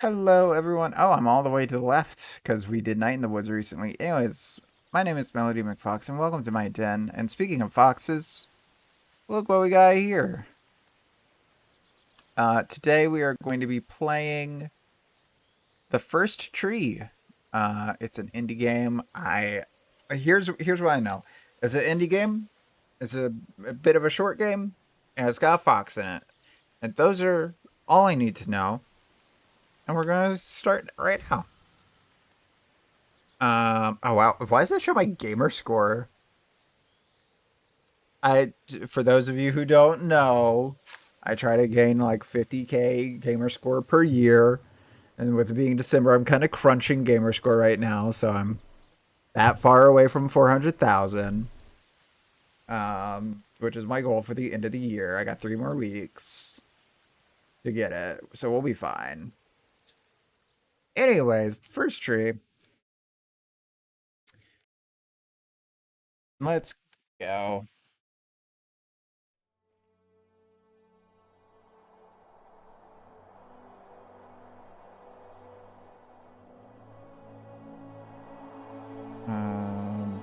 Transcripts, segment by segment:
Hello, everyone. Oh, I'm all the way to the left because we did Night in the Woods recently. Anyways, my name is Melody McFox, and welcome to my den. And speaking of foxes, look what we got here. Today we are going to be playing The First Tree. It's an indie game. Here's what I know. It's an indie game. It's a bit of a short game, and it's got a fox in it. And those are all I need to know. And we're gonna start right now. Oh wow. Why does that show my gamer score? For those of you who don't know, I try to gain like 50k gamer score per year. And with it being December, I'm kind of crunching gamer score right now, so I'm that far away from 400,000. Which is my goal for the end of the year. I got 3 more weeks to get it, so we'll be fine. Anyways, first tree. Let's go. Um,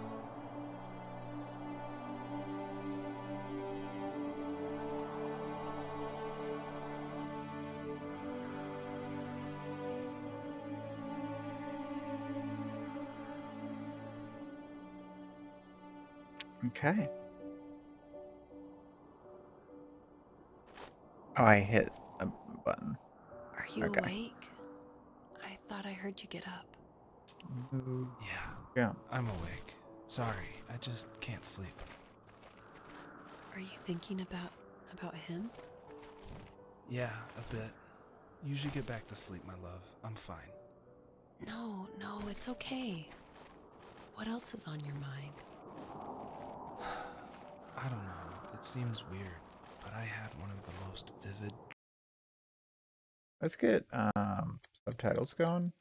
okay. Oh, I hit a button. Are you Okay. awake? I thought I heard you get up. Yeah, Yeah. I'm awake. Sorry, I just can't sleep. Are you thinking about him? Yeah, a bit. You should get back to sleep, my love. I'm fine. No, it's okay. What else is on your mind? I don't know. It seems weird, but I had one of the most vivid Let's get subtitles going.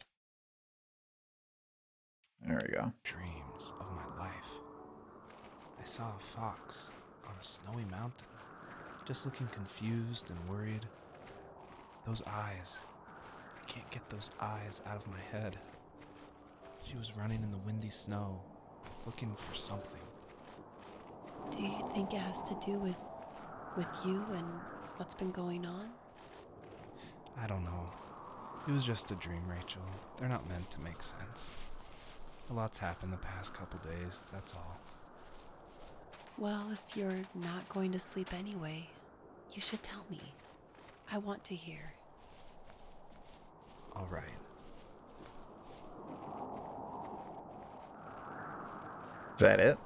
There we go. dreams of my life. I saw a fox on a snowy mountain, just looking confused and worried. Those eyes. I can't get those eyes out of my head. She was running in the windy snow, looking for something. Do you think it has to do with you and what's been going on? I don't know. It was just a dream, Rachel. They're not meant to make sense. A lot's happened the past couple days, that's all. Well, if you're not going to sleep anyway, you should tell me. I want to hear. All right. Is that it?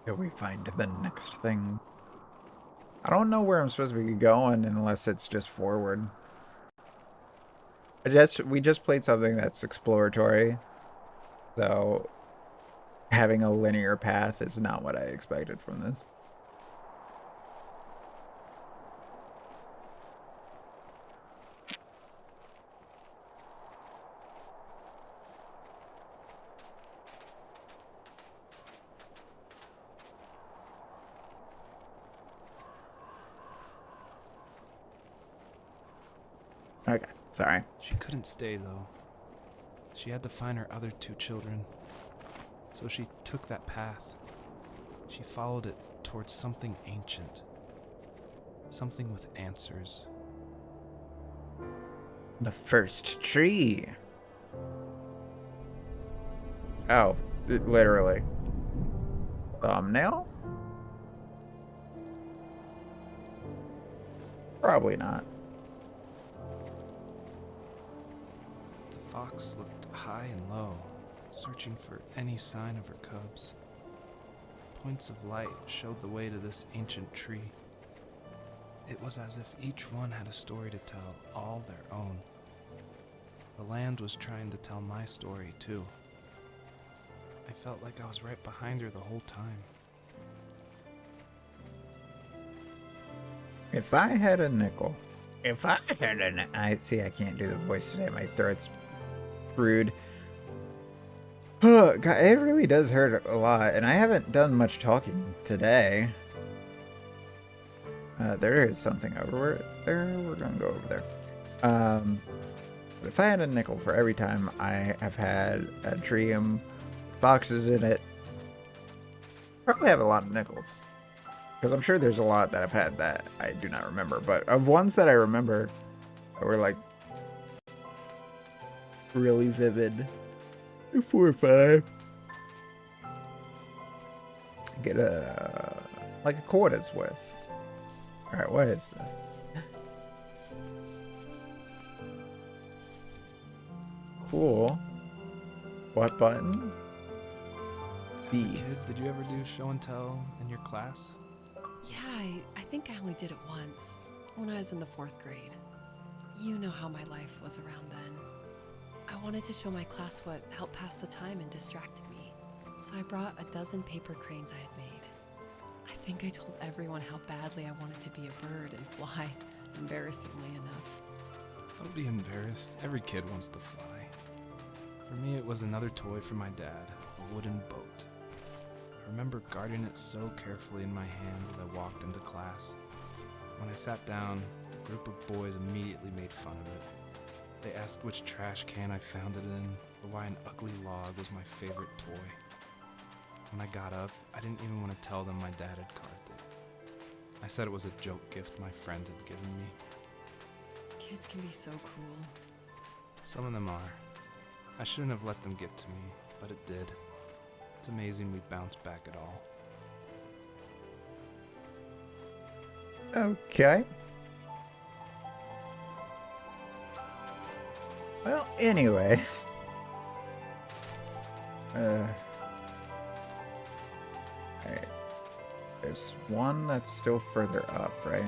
Till we find the next thing. I don't know where I'm supposed to be going unless it's just forward. We just played something that's exploratory, so having a linear path is not what I expected from this. Okay, sorry. She couldn't stay, though. She had to find her other 2 children. So she took that path. She followed it towards something ancient. Something with answers. The first tree. Oh, literally. Thumbnail? Probably not. The fox looked high and low, searching for any sign of her cubs. Points of light showed the way to this ancient tree. It was as if each one had a story to tell, all their own. The land was trying to tell my story, too. I felt like I was right behind her the whole time. If I had a nickel. If I had a I see I can't do the voice today. My throat's rude. God, it really does hurt a lot, and I haven't done much talking today. There is something over there. We're gonna go over there. But if I had a nickel for every time I have had a dream, foxes in it, probably have a lot of nickels. Because I'm sure there's a lot that I've had that I do not remember. But of ones that I remember that were like really vivid, 4 or 5. Get like a quarter's worth. Alright, what is this? Cool. What button? As a B. kid, did you ever do show and tell in your class? Yeah, I think I only did it once, when I was in the 4th grade. You know how my life was around then. I wanted to show my class what helped pass the time and distracted me, so I brought a dozen paper cranes I had made. I think I told everyone how badly I wanted to be a bird and fly, embarrassingly enough. Don't be embarrassed. Every kid wants to fly. For me, it was another toy from my dad, a wooden boat. I remember guarding it so carefully in my hands as I walked into class. When I sat down, a group of boys immediately made fun of it. They asked which trash can I found it in, or why an ugly log was my favorite toy. When I got up, I didn't even want to tell them my dad had carved it. I said it was a joke gift my friend had given me. Kids can be so cruel. Some of them are. I shouldn't have let them get to me, but it did. It's amazing we bounced back at all. Okay. Well, anyways. Alright. There's one that's still further up, right?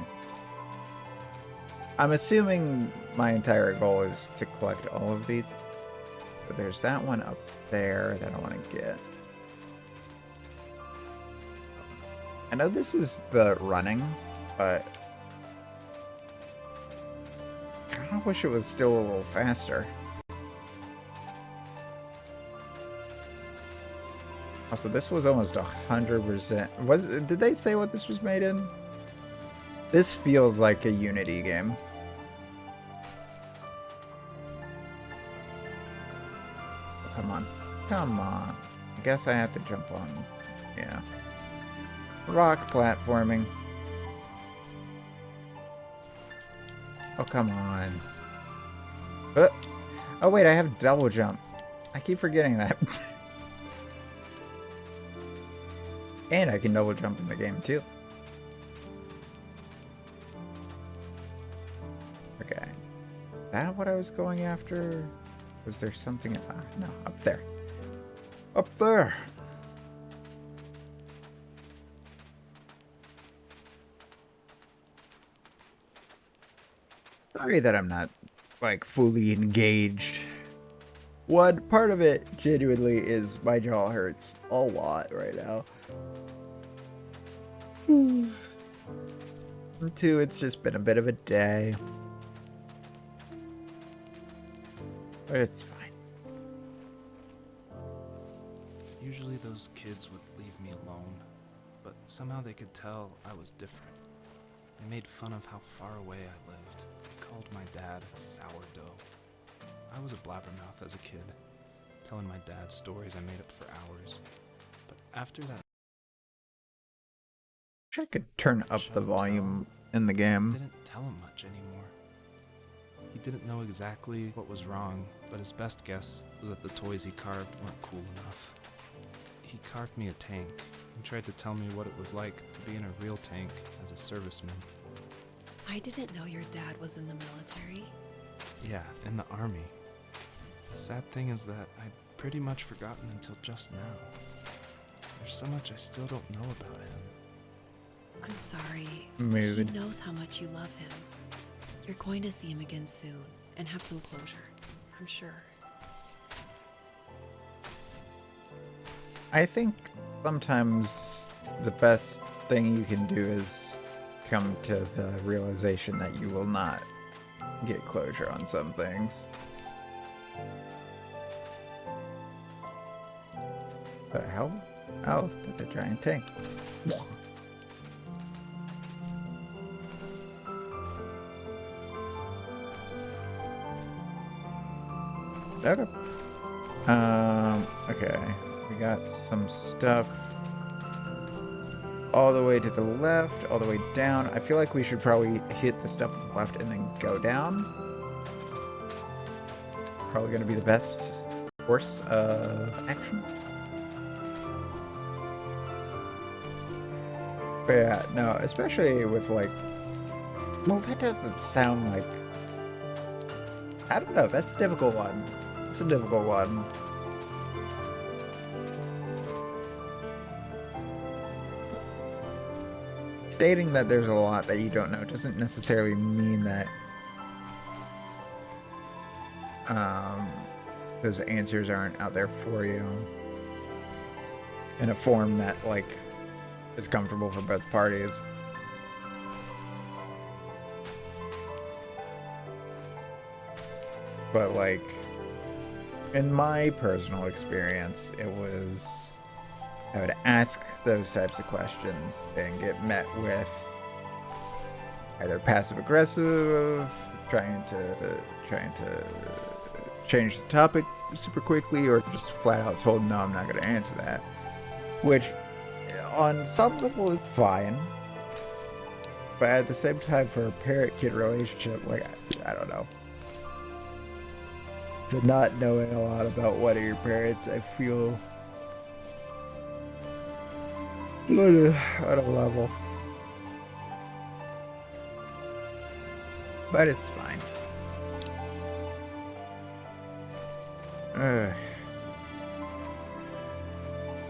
I'm assuming my entire goal is to collect all of these. But there's that one up there that I want to get. I know this is the running, but I kind of wish it was still a little faster. Also, this was almost 100%. Did they say what this was made in? This feels like a Unity game. Come on. Come on. I guess I have to jump on. Yeah. Rock platforming. Oh, come on. Oh, wait, I have double jump. I keep forgetting that. And I can double jump in the game, too. Okay. Is that what I was going after? Was there something? No, up there. Up there! Sorry that I'm not, like, fully engaged. One part of it, genuinely, is my jaw hurts a lot right now. And 2, it's just been a bit of a day. But it's fine. Usually those kids would leave me alone, but somehow they could tell I was different. They made fun of how far away I lived. They called my dad sourdough. I was a blabbermouth as a kid, telling my dad stories I made up for hours. But after that, I wish I could turn up the volume in the I game. didn't tell him much anymore. He didn't know exactly what was wrong, but his best guess was that the toys he carved weren't cool enough. He carved me a tank and tried to tell me what it was like to be in a real tank as a serviceman. I didn't know your dad was in the military. Yeah, in the army. The sad thing is that I'd pretty much forgotten until just now. There's so much I still don't know about him. I'm sorry. Mood. He knows how much you love him. You're going to see him again soon and have some closure, I'm sure. I think sometimes the best thing you can do is come to the realization that you will not get closure on some things. The hell? Oh, that's a giant tank. Okay. Okay. We got some stuff all the way to the left, all the way down. I feel like we should probably hit the stuff on the left and then go down. Probably going to be the best course of action. But yeah, no, especially with like, well, that doesn't sound like, I don't know, that's a difficult one. It's a difficult one. Stating that there's a lot that you don't know doesn't necessarily mean that those answers aren't out there for you in a form that like is comfortable for both parties. But like in my personal experience, it was, I would ask those types of questions and get met with either passive aggressive, trying to change the topic super quickly, or just flat out told, no, I'm not going to answer that. Which on some level is fine. But at the same time, for a parent-kid relationship, like, I don't know. For not knowing a lot about one of your parents, I feel on a level. But it's fine.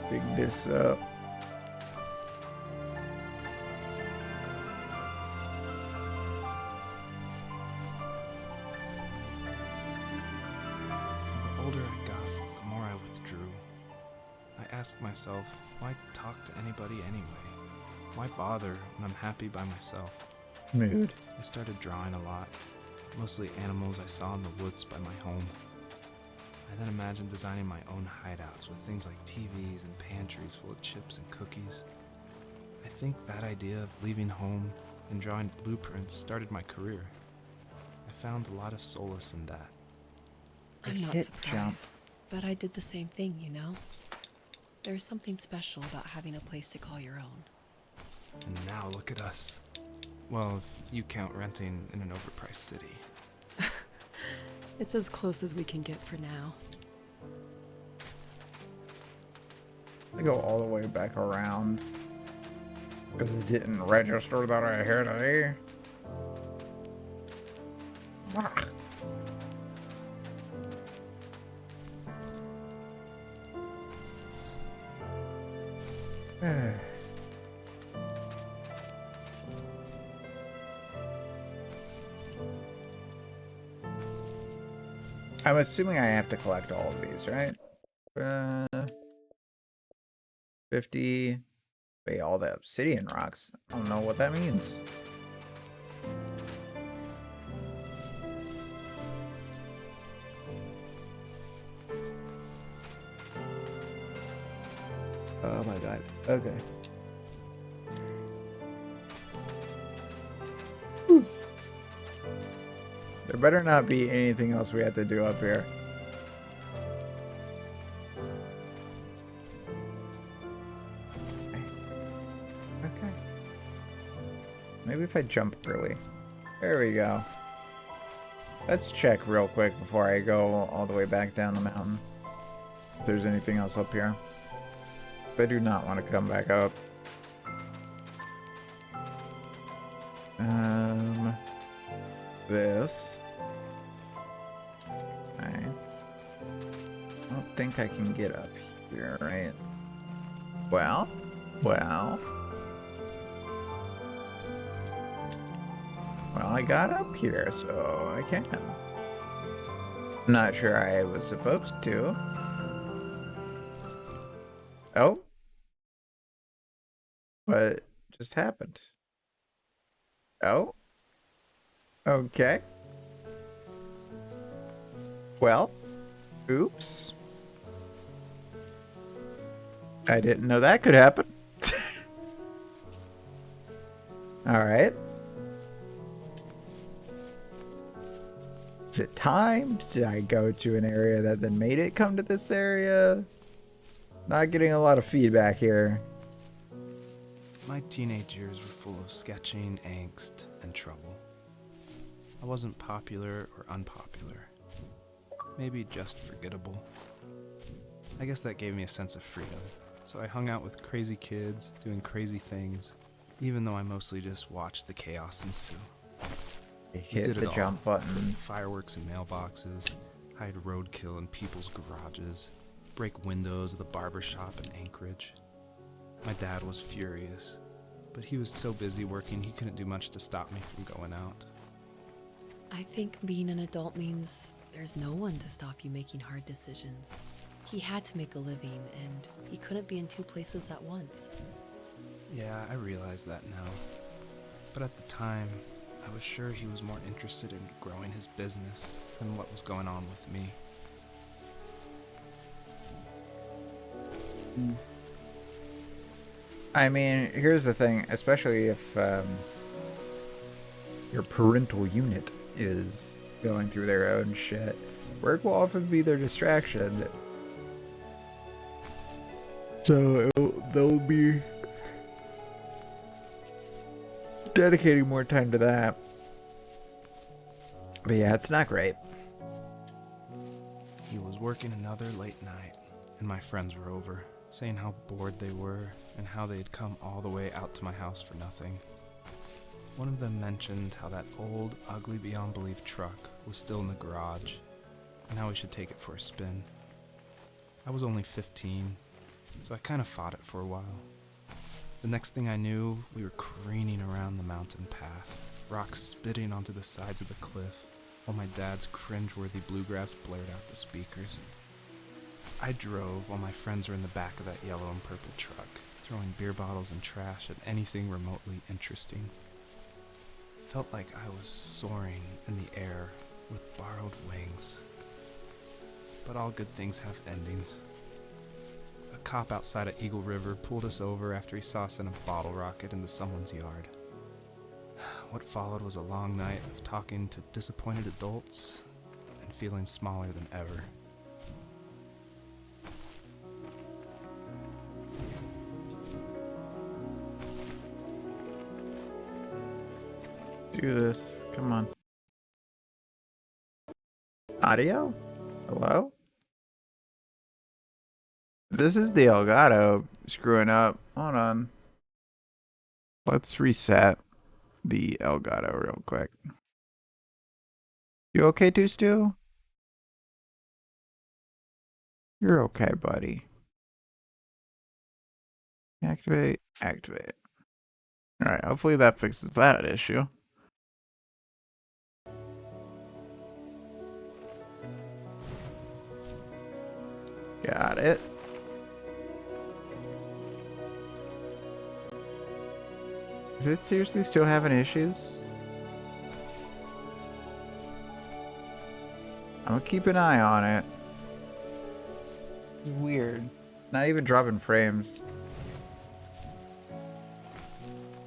Pick this up. The older I got, the more I withdrew. I asked myself, why talk to anybody anyway? Why bother when I'm happy by myself? Mood. I started drawing a lot, mostly animals I saw in the woods by my home. I then imagined designing my own hideouts with things like TVs and pantries full of chips and cookies. I think that idea of leaving home and drawing blueprints started my career. I found a lot of solace in that. I'm not Hit surprised, jump. but I did the same thing, you know? There's something special about having a place to call your own. And now look at us. Well, if you count renting in an overpriced city. It's as close as we can get for now. I go all the way back around because it didn't register that I hit A. Ah. I'm assuming I have to collect all of these, right? 50. Wait, all the obsidian rocks. I don't know what that means. Oh my god. Okay. Whew. There better not be anything else we have to do up here. Okay. Maybe if I jump early. There we go. Let's check real quick before I go all the way back down the mountain. If there's anything else up here. I do not want to come back up. This. Okay. I don't think I can get up here, right? Well. Well, I got up here, so I can. I'm not sure I was supposed to. Oh. What just happened? Oh. Okay. Well. Oops. I didn't know that could happen. All right. Was it timed? Did I go to an area that then made it come to this area? Not getting a lot of feedback here. My teenage years were full of sketching, angst, and trouble. I wasn't popular or unpopular. Maybe just forgettable. I guess that gave me a sense of freedom. So I hung out with crazy kids, doing crazy things, even though I mostly just watched the chaos ensue. You We hit did the it all. jump button. Fireworks in mailboxes, hide roadkill in people's garages, break windows of the barber shop in Anchorage. My dad was furious, but he was so busy working he couldn't do much to stop me from going out. I think being an adult means there's no one to stop you making hard decisions. He had to make a living, and he couldn't be in two places at once. Yeah, I realize that now. But at the time, I was sure he was more interested in growing his business than what was going on with me. I mean, here's the thing, especially if your parental unit is going through their own shit, work will often be their distraction. So they'll be dedicating more time to that. But yeah, it's not great. He was working another late night, and my friends were over, saying how bored they were and how they had come all the way out to my house for nothing. One of them mentioned how that old, ugly beyond belief truck was still in the garage, and how we should take it for a spin. I was only 15, so I kind of fought it for a while. The next thing I knew, we were careening around the mountain path, rocks spitting onto the sides of the cliff, while my dad's cringeworthy bluegrass blared out the speakers. I drove while my friends were in the back of that yellow and purple truck, throwing beer bottles and trash at anything remotely interesting. Felt like I was soaring in the air with borrowed wings. But all good things have endings. A cop outside of Eagle River pulled us over after he saw us in a bottle rocket into someone's yard. What followed was a long night of talking to disappointed adults and feeling smaller than ever. Do this. Come on. Audio? Hello? This is the Elgato screwing up. Hold on. Let's reset the Elgato real quick. You okay, too, Stu? You're okay, buddy. Activate, activate. Alright, hopefully that fixes that issue. Got it. Is it seriously still having issues? I'm gonna keep an eye on it. It's weird. Not even dropping frames.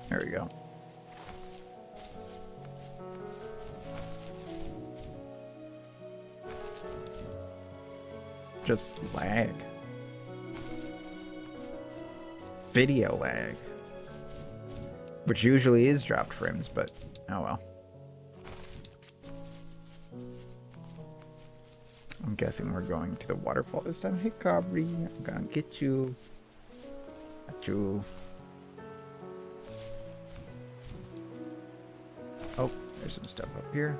There we go. Just lag. Video lag. Which usually is dropped frames, but oh well. I'm guessing we're going to the waterfall this time. Hey, Cabri, I'm gonna get you. Got you. Oh, there's some stuff up here.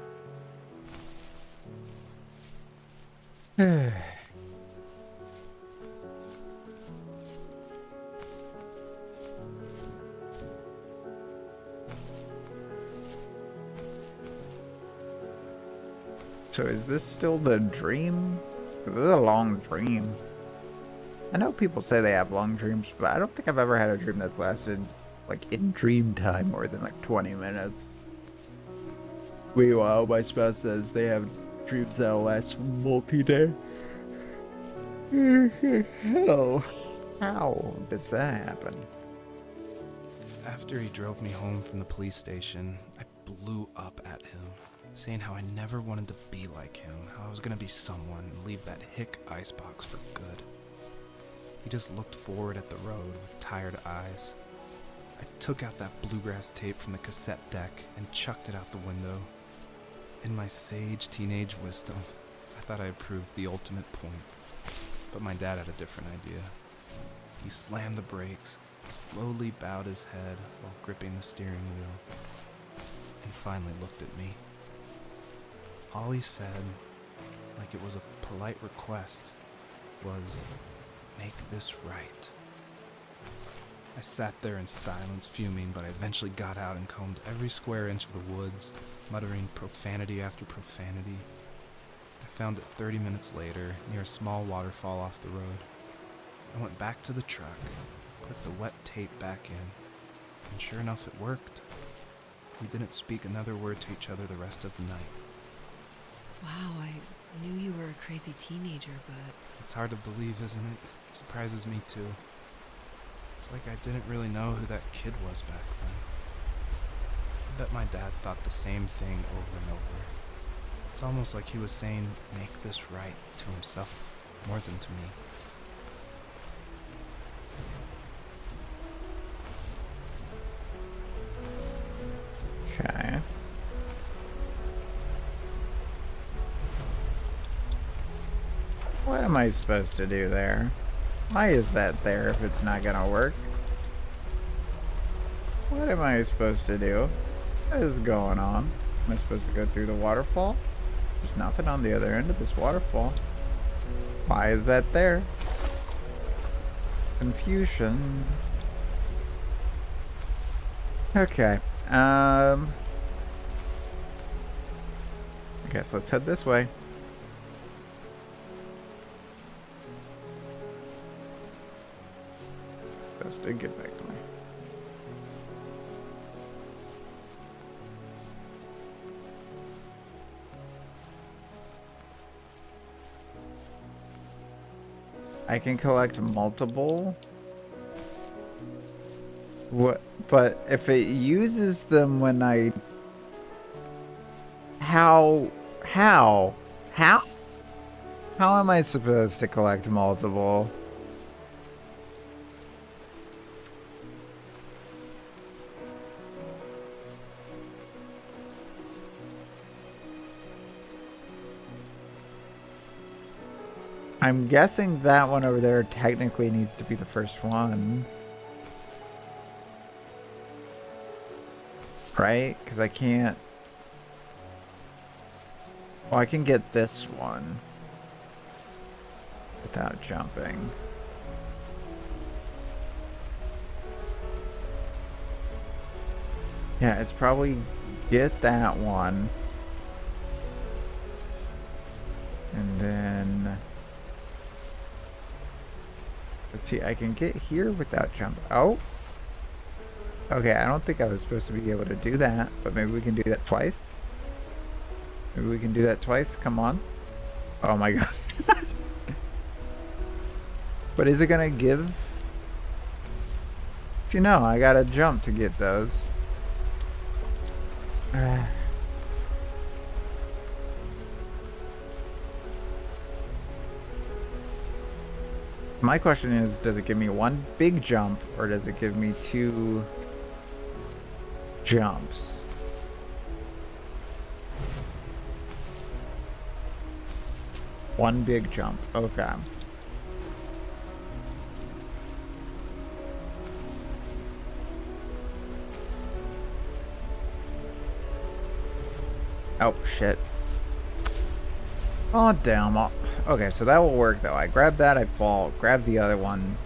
So is this still the dream? 'Cause this is a long dream. I know people say they have long dreams, but I don't think I've ever had a dream that's lasted, like, in dream time more than, like, 20 minutes. Meanwhile, my spouse says they have dreams that'll last multi-day. Hell, how does that happen? After he drove me home from the police station, I blew up at him, saying how I never wanted to be like him, how I was gonna be someone and leave that hick icebox for good. He just looked forward at the road with tired eyes. I took out that bluegrass tape from the cassette deck and chucked it out the window. In my sage teenage wisdom, I thought I had proved the ultimate point. But my dad had a different idea. He slammed the brakes, slowly bowed his head while gripping the steering wheel, and finally looked at me. All he said, like it was a polite request, was, "Make this right." I sat there in silence, fuming, but I eventually got out and combed every square inch of the woods, muttering profanity after profanity. I found it 30 minutes later, near a small waterfall off the road. I went back to the truck, put the wet tape back in, and sure enough it worked. We didn't speak another word to each other the rest of the night. Wow, I knew you were a crazy teenager, but It's hard to believe, isn't it? It surprises me too. It's like I didn't really know who that kid was back then. I bet my dad thought the same thing over and over. It's almost like he was saying, "Make this right," to himself, more than to me. Okay. What am I supposed to do there? Why is that there if it's not gonna work? What am I supposed to do? What is going on? Am I supposed to go through the waterfall? There's nothing on the other end of this waterfall. Why is that there? Confusion. Okay. I guess let's head this way. Just to get back to me. I can collect multiple. What? But if it uses them when I... How am I supposed to collect multiple? I'm guessing that one over there technically needs to be the first one. Right? Because I can't... Well, I can get this one without jumping. Yeah, it's probably get that one. And then... Let's see, I can get here without jump. Oh! Okay, I don't think I was supposed to be able to do that, but maybe we can do that twice. Maybe we can do that twice. Come on. Oh my god. But is it gonna give? See, no, I gotta jump to get those. My question is, does it give me one big jump or does it give me two jumps? One big jump. Okay. Oh, shit. Oh, damn. Okay, so that will work, though. I grab that, I fall. Grab the other one.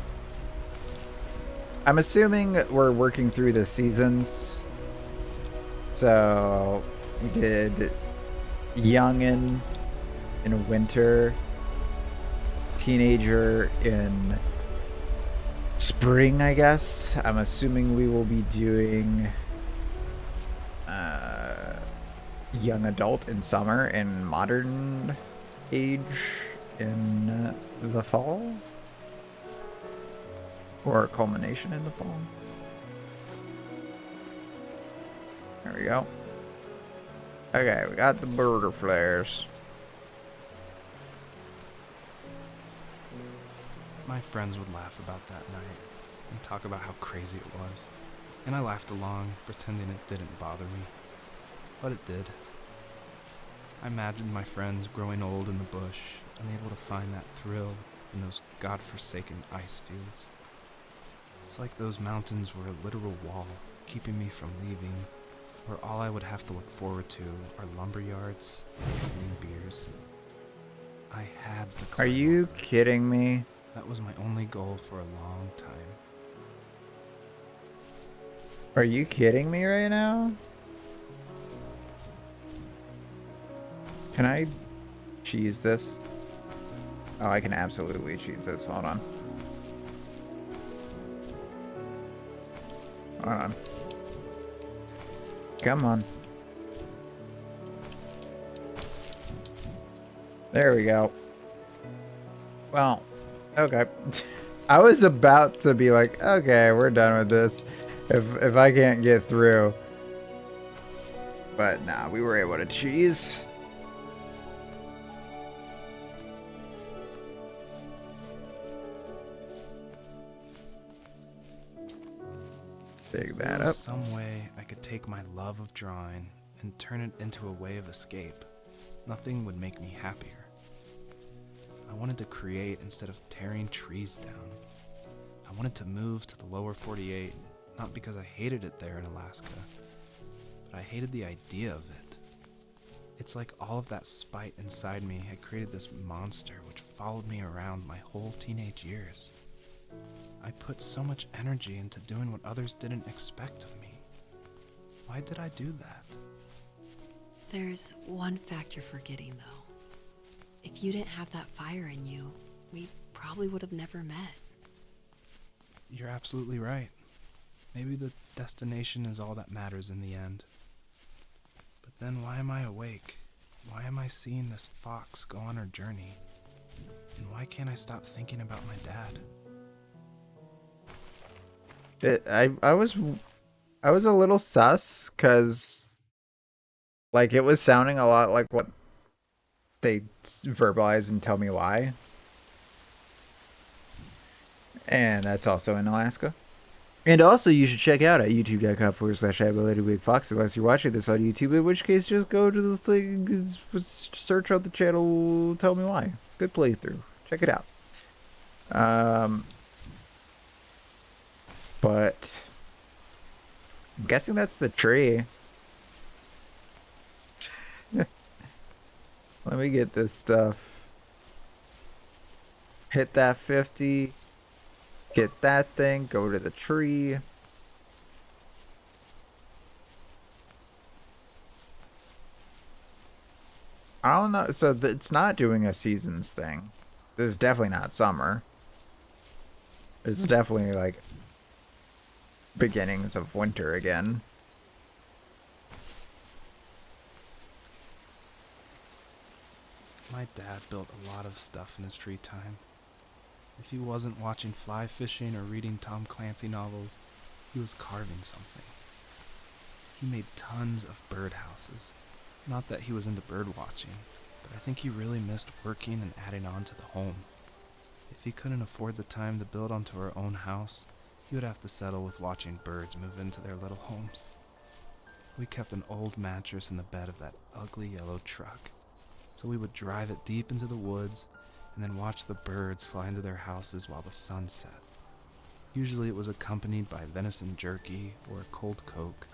I'm assuming we're working through the seasons. So, we did youngin' in winter, teenager in spring, I guess. I'm assuming we will be doing young adult in summer and modern age in the fall, or a culmination in the fall. There we go. Okay, we got the burger flares. My friends would laugh about that night and talk about how crazy it was. And I laughed along, pretending it didn't bother me. But it did. I imagined my friends growing old in the bush, unable to find that thrill in those godforsaken ice fields. It's like those mountains were a literal wall, keeping me from leaving, where all I would have to look forward to are lumber yards and evening beers. I had to Are climb you over. kidding me? That was my only goal for a long time. Are you kidding me right now? Can I cheese this? Oh, I can absolutely cheese this. Hold on. Hold on. Come on. There we go. Well, okay. I was about to be like, okay, we're done with this. If I can't get through. But nah, we were able to cheese. Dig If that there up. was some way I could take my love of drawing and turn it into a way of escape, nothing would make me happier. I wanted to create instead of tearing trees down. I wanted to move to the lower 48, not because I hated it there in Alaska, but I hated the idea of it. It's like all of that spite inside me had created this monster which followed me around my whole teenage years. I put so much energy into doing what others didn't expect of me. Why did I do that? There's one fact you're forgetting, though. If you didn't have that fire in you, we probably would have never met. You're absolutely right. Maybe the destination is all that matters in the end. But then why am I awake? Why am I seeing this fox go on her journey? And why can't I stop thinking about my dad? I was a little sus because like it was sounding a lot like what they verbalize and tell me why. And that's also in Alaska. And also, you should check out at youtube.com/IBLadyBigFox unless you're watching this on YouTube, in which case just go to this thing, search out the channel, tell me why. Good playthrough. Check it out. But I'm guessing that's the tree. Let me get this stuff. Hit that 50. Get that thing. Go to the tree. I don't know. So it's not doing a seasons thing. This is definitely not summer. It's definitely like beginnings of winter again. My dad built a lot of stuff in his free time. If he wasn't watching fly fishing or reading Tom Clancy novels, he was carving something. He made tons of birdhouses. Not that he was into bird watching, but I think he really missed working and adding on to the home. If he couldn't afford the time to build onto our own house, he would have to settle with watching birds move into their little homes. We kept an old mattress in the bed of that ugly yellow truck, so we would drive it deep into the woods and then watch the birds fly into their houses while the sun set. Usually it was accompanied by venison jerky or a cold Coke,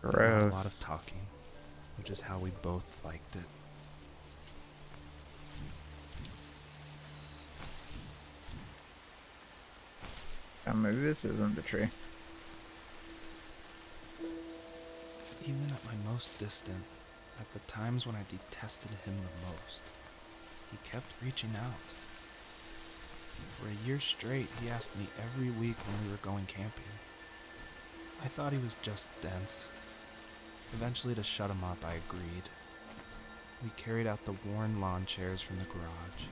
but not a lot of Gross. talking, which is how we both liked it. Maybe this isn't the tree. Even at my most distant, at the times when I detested him the most, he kept reaching out. For a year straight, he asked me every week when we were going camping. I thought he was just dense. Eventually, to shut him up, I agreed. We carried out the worn lawn chairs from the garage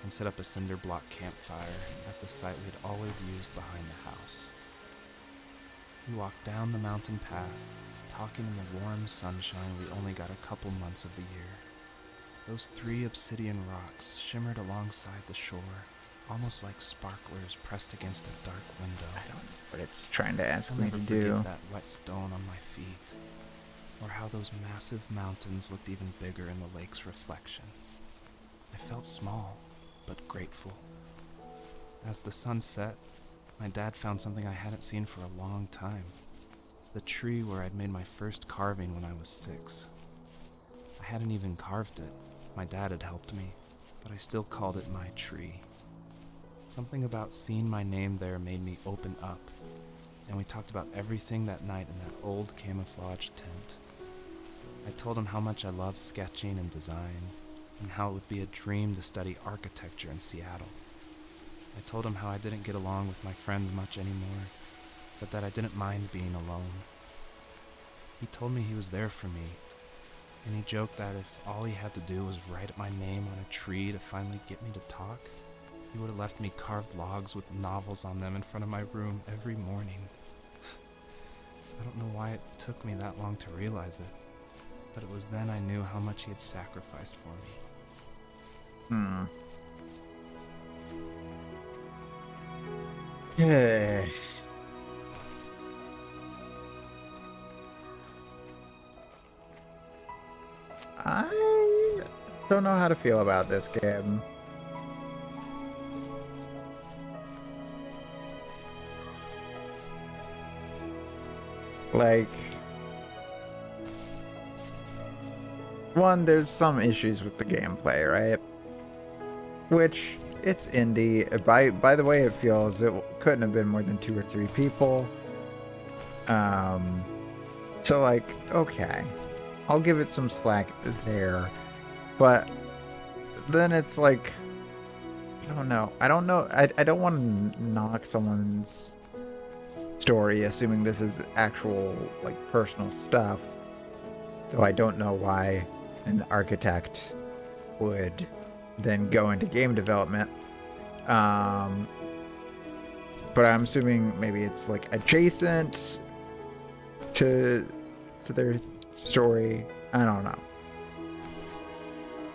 and set up a cinder block campfire at the site we had always used behind the house. We walked down the mountain path, talking in the warm sunshine we only got a couple months of the year. Those 3 obsidian rocks shimmered alongside the shore, almost like sparklers pressed against a dark window. I don't know what it's trying to ask I'll me never to forget do. that wet stone on my feet, or how those massive mountains looked even bigger in the lake's reflection. I felt small, but grateful. As the sun set, my dad found something I hadn't seen for a long time. The tree where I'd made my first carving when I was 6. I hadn't even carved it. My dad had helped me, but I still called it my tree. Something about seeing my name there made me open up, and we talked about everything that night in that old camouflage tent. I told him how much I loved sketching and design, and how it would be a dream to study architecture in Seattle. I told him how I didn't get along with my friends much anymore, but that I didn't mind being alone. He told me he was there for me, and he joked that if all he had to do was write my name on a tree to finally get me to talk, he would have left me carved logs with novels on them in front of my room every morning. I don't know why it took me that long to realize it, but it was then I knew how much he had sacrificed for me. Yeah. I don't know how to feel about this game. Like, one, there's some issues with the gameplay, right? Which, it's indie. By the way it feels, it couldn't have been more than 2 or 3 people. So like, okay, I'll give it some slack there, but then it's like, I don't know. I don't want to knock someone's story, assuming this is actual like personal stuff. Though I don't know why an architect would then go into game development. But I'm assuming maybe it's like adjacent to their story. I don't know.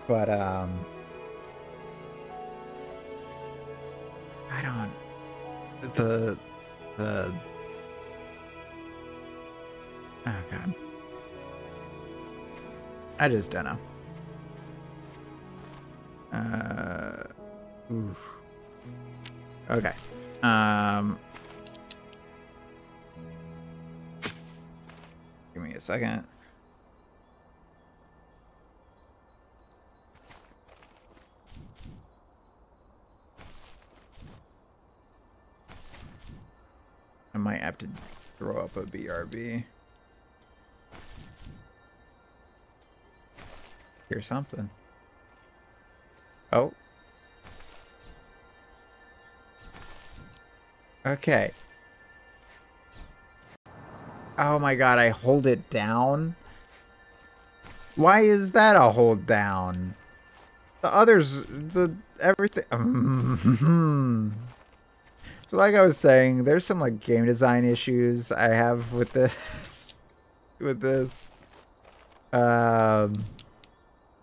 But I don't the oh god. I just don't know. Oof. Okay. Give me a second. I might have to throw up a BRB. Here's something. Oh. Okay. Oh my god, I hold it down? Why is that a hold down? The others, everything. So like I was saying, there's some like game design issues I have with this.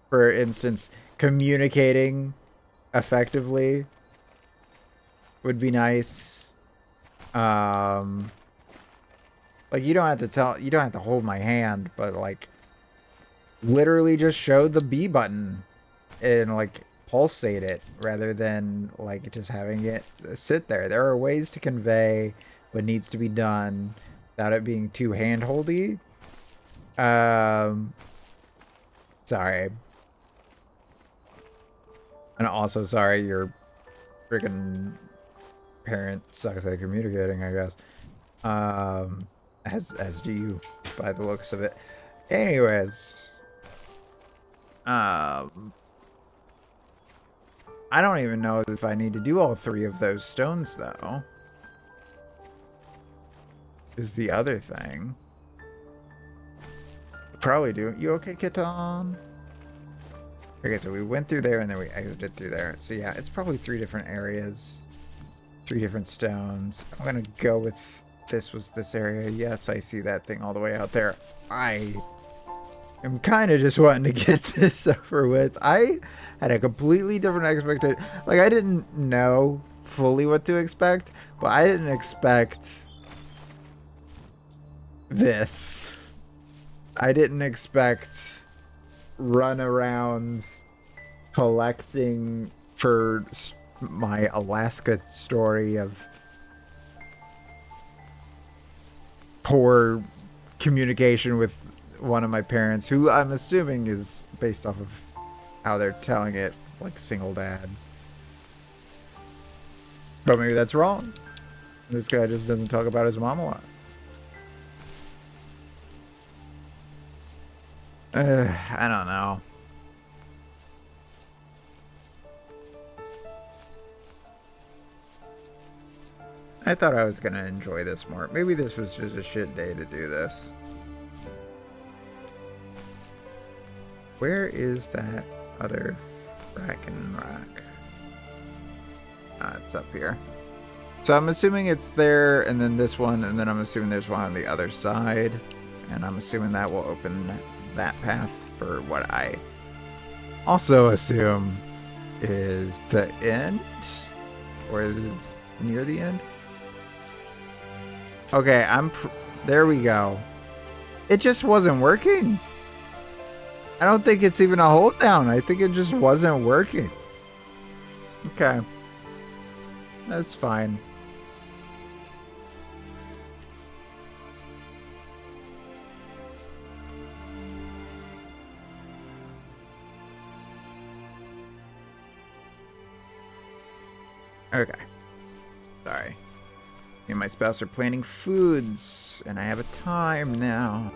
For instance, communicating effectively would be nice. Like you don't have to hold my hand, but like literally just show the B button and like pulsate it rather than like just having it sit there. There are ways to convey what needs to be done without it being too hand-holdy. Sorry. And also sorry your freaking parent sucks at communicating, I guess. As do you, by the looks of it. Anyways, I don't even know if I need to do all 3 of those stones, though. Is the other thing. Probably do. You okay, Kitan? Okay, so we went through there and then we exited through there. So yeah, it's probably 3 different areas. 3 different stones. I'm gonna go with this was this area. Yes, I see that thing all the way out there. I am kind of just wanting to get this over with. I had a completely different expectation. Like, I didn't know fully what to expect, but I didn't expect this. I didn't expect run around collecting for my Alaska story of poor communication with one of my parents, who I'm assuming is based off of how they're telling it, like single dad. But maybe that's wrong. This guy just doesn't talk about his mom a lot. I don't know. I thought I was gonna enjoy this more. Maybe this was just a shit day to do this. Where is that other fracking rock? Ah, it's up here. So I'm assuming it's there, and then this one, and then I'm assuming there's one on the other side. And I'm assuming that will open that path for what I also assume is the end? Or is it near the end? Okay, there we go. It just wasn't working. I don't think it's even a hold down. I think it just wasn't working. Okay. That's fine. Okay. Sorry. Me and my spouse are planning foods, and I have a time now.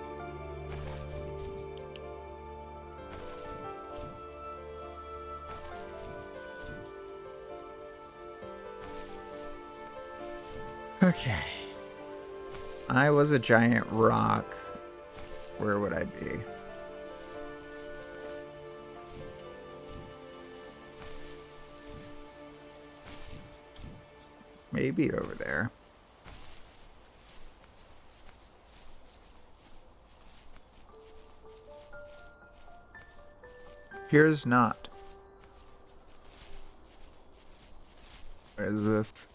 Okay. I was a giant rock. Where would I be? Maybe over there. Here's not. What is this?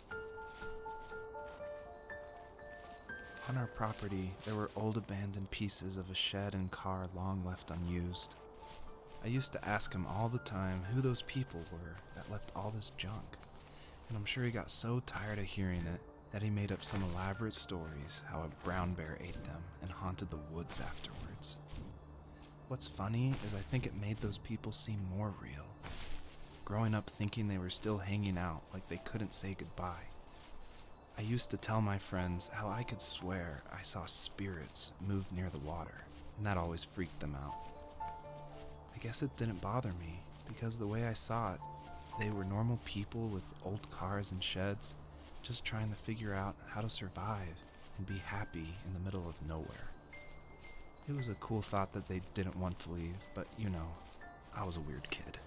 On our property, there were old abandoned pieces of a shed and car long left unused. I used to ask him all the time who those people were that left all this junk, and I'm sure he got so tired of hearing it that he made up some elaborate stories how a brown bear ate them and haunted the woods afterwards. What's funny is I think it made those people seem more real, growing up thinking they were still hanging out like they couldn't say goodbye. I used to tell my friends how I could swear I saw spirits move near the water, and that always freaked them out. I guess it didn't bother me, because the way I saw it, they were normal people with old cars and sheds, just trying to figure out how to survive and be happy in the middle of nowhere. It was a cool thought that they didn't want to leave, but you know, I was a weird kid.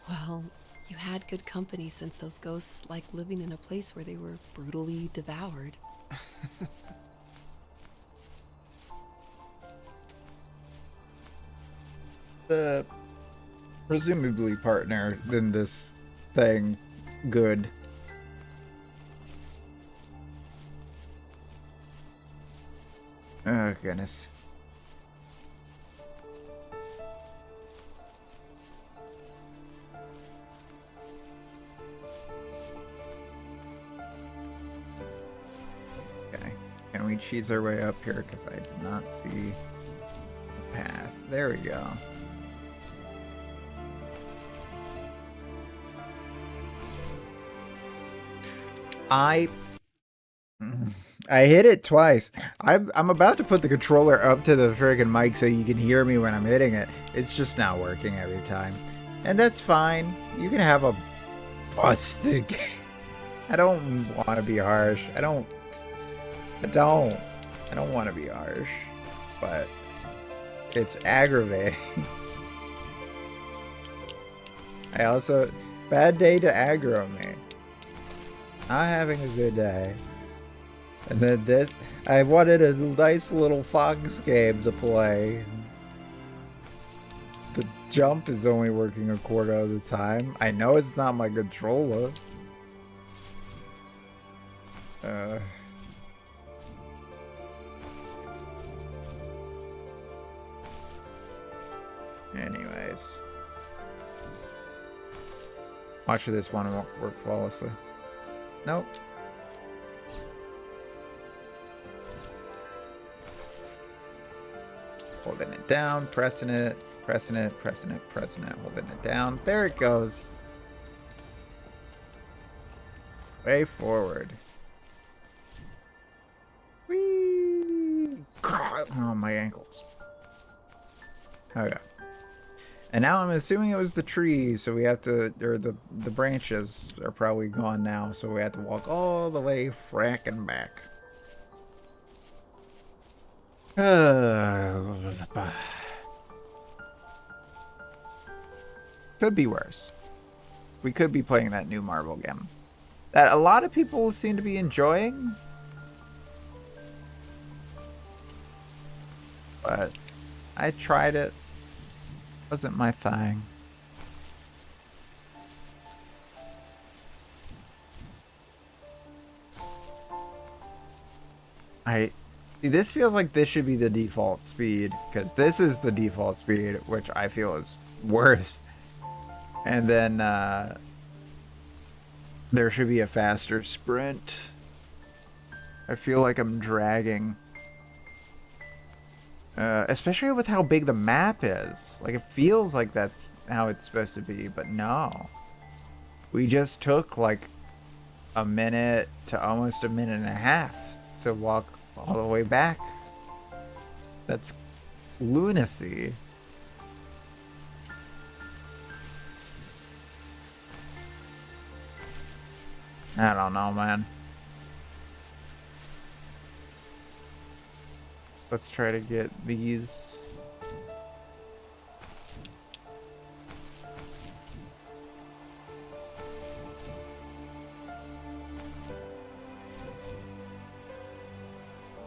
Well, you had good company since those ghosts like living in a place where they were brutally devoured. The presumably partner in this thing good? Oh, goodness. Okay. Can we cheese our way up here? Because I did not see a path. There we go. I hit it twice. I'm about to put the controller up to the friggin' mic so you can hear me when I'm hitting it. It's just not working every time. And that's fine. You can have a busted game. I don't want to be harsh. I don't want to be harsh. But it's aggravating. I also... Bad day to aggro me. Not having a good day. And then this, I wanted a nice little Fox game to play. The jump is only working a quarter of the time. I know it's not my controller. Anyways. Watch this one won't work flawlessly. Nope. Holding it down, pressing it, pressing it, pressing it, pressing it, holding it down. There it goes. Way forward. Whee! Oh, my ankles. Okay. And now I'm assuming it was the trees, so we have to, or the branches are probably gone now, so we have to walk all the way fracking back. Could be worse. We could be playing that new Marvel game that a lot of people seem to be enjoying, but I tried it. Wasn't my thing. See, this feels like this should be the default speed, because this is the default speed, which I feel is worse. And then there should be a faster sprint. I feel like I'm dragging. Especially with how big the map is. Like, it feels like that's how it's supposed to be, but no. We just took like a minute to almost a minute and a half to walk all the way back. That's lunacy. I don't know, man. Let's try to get these.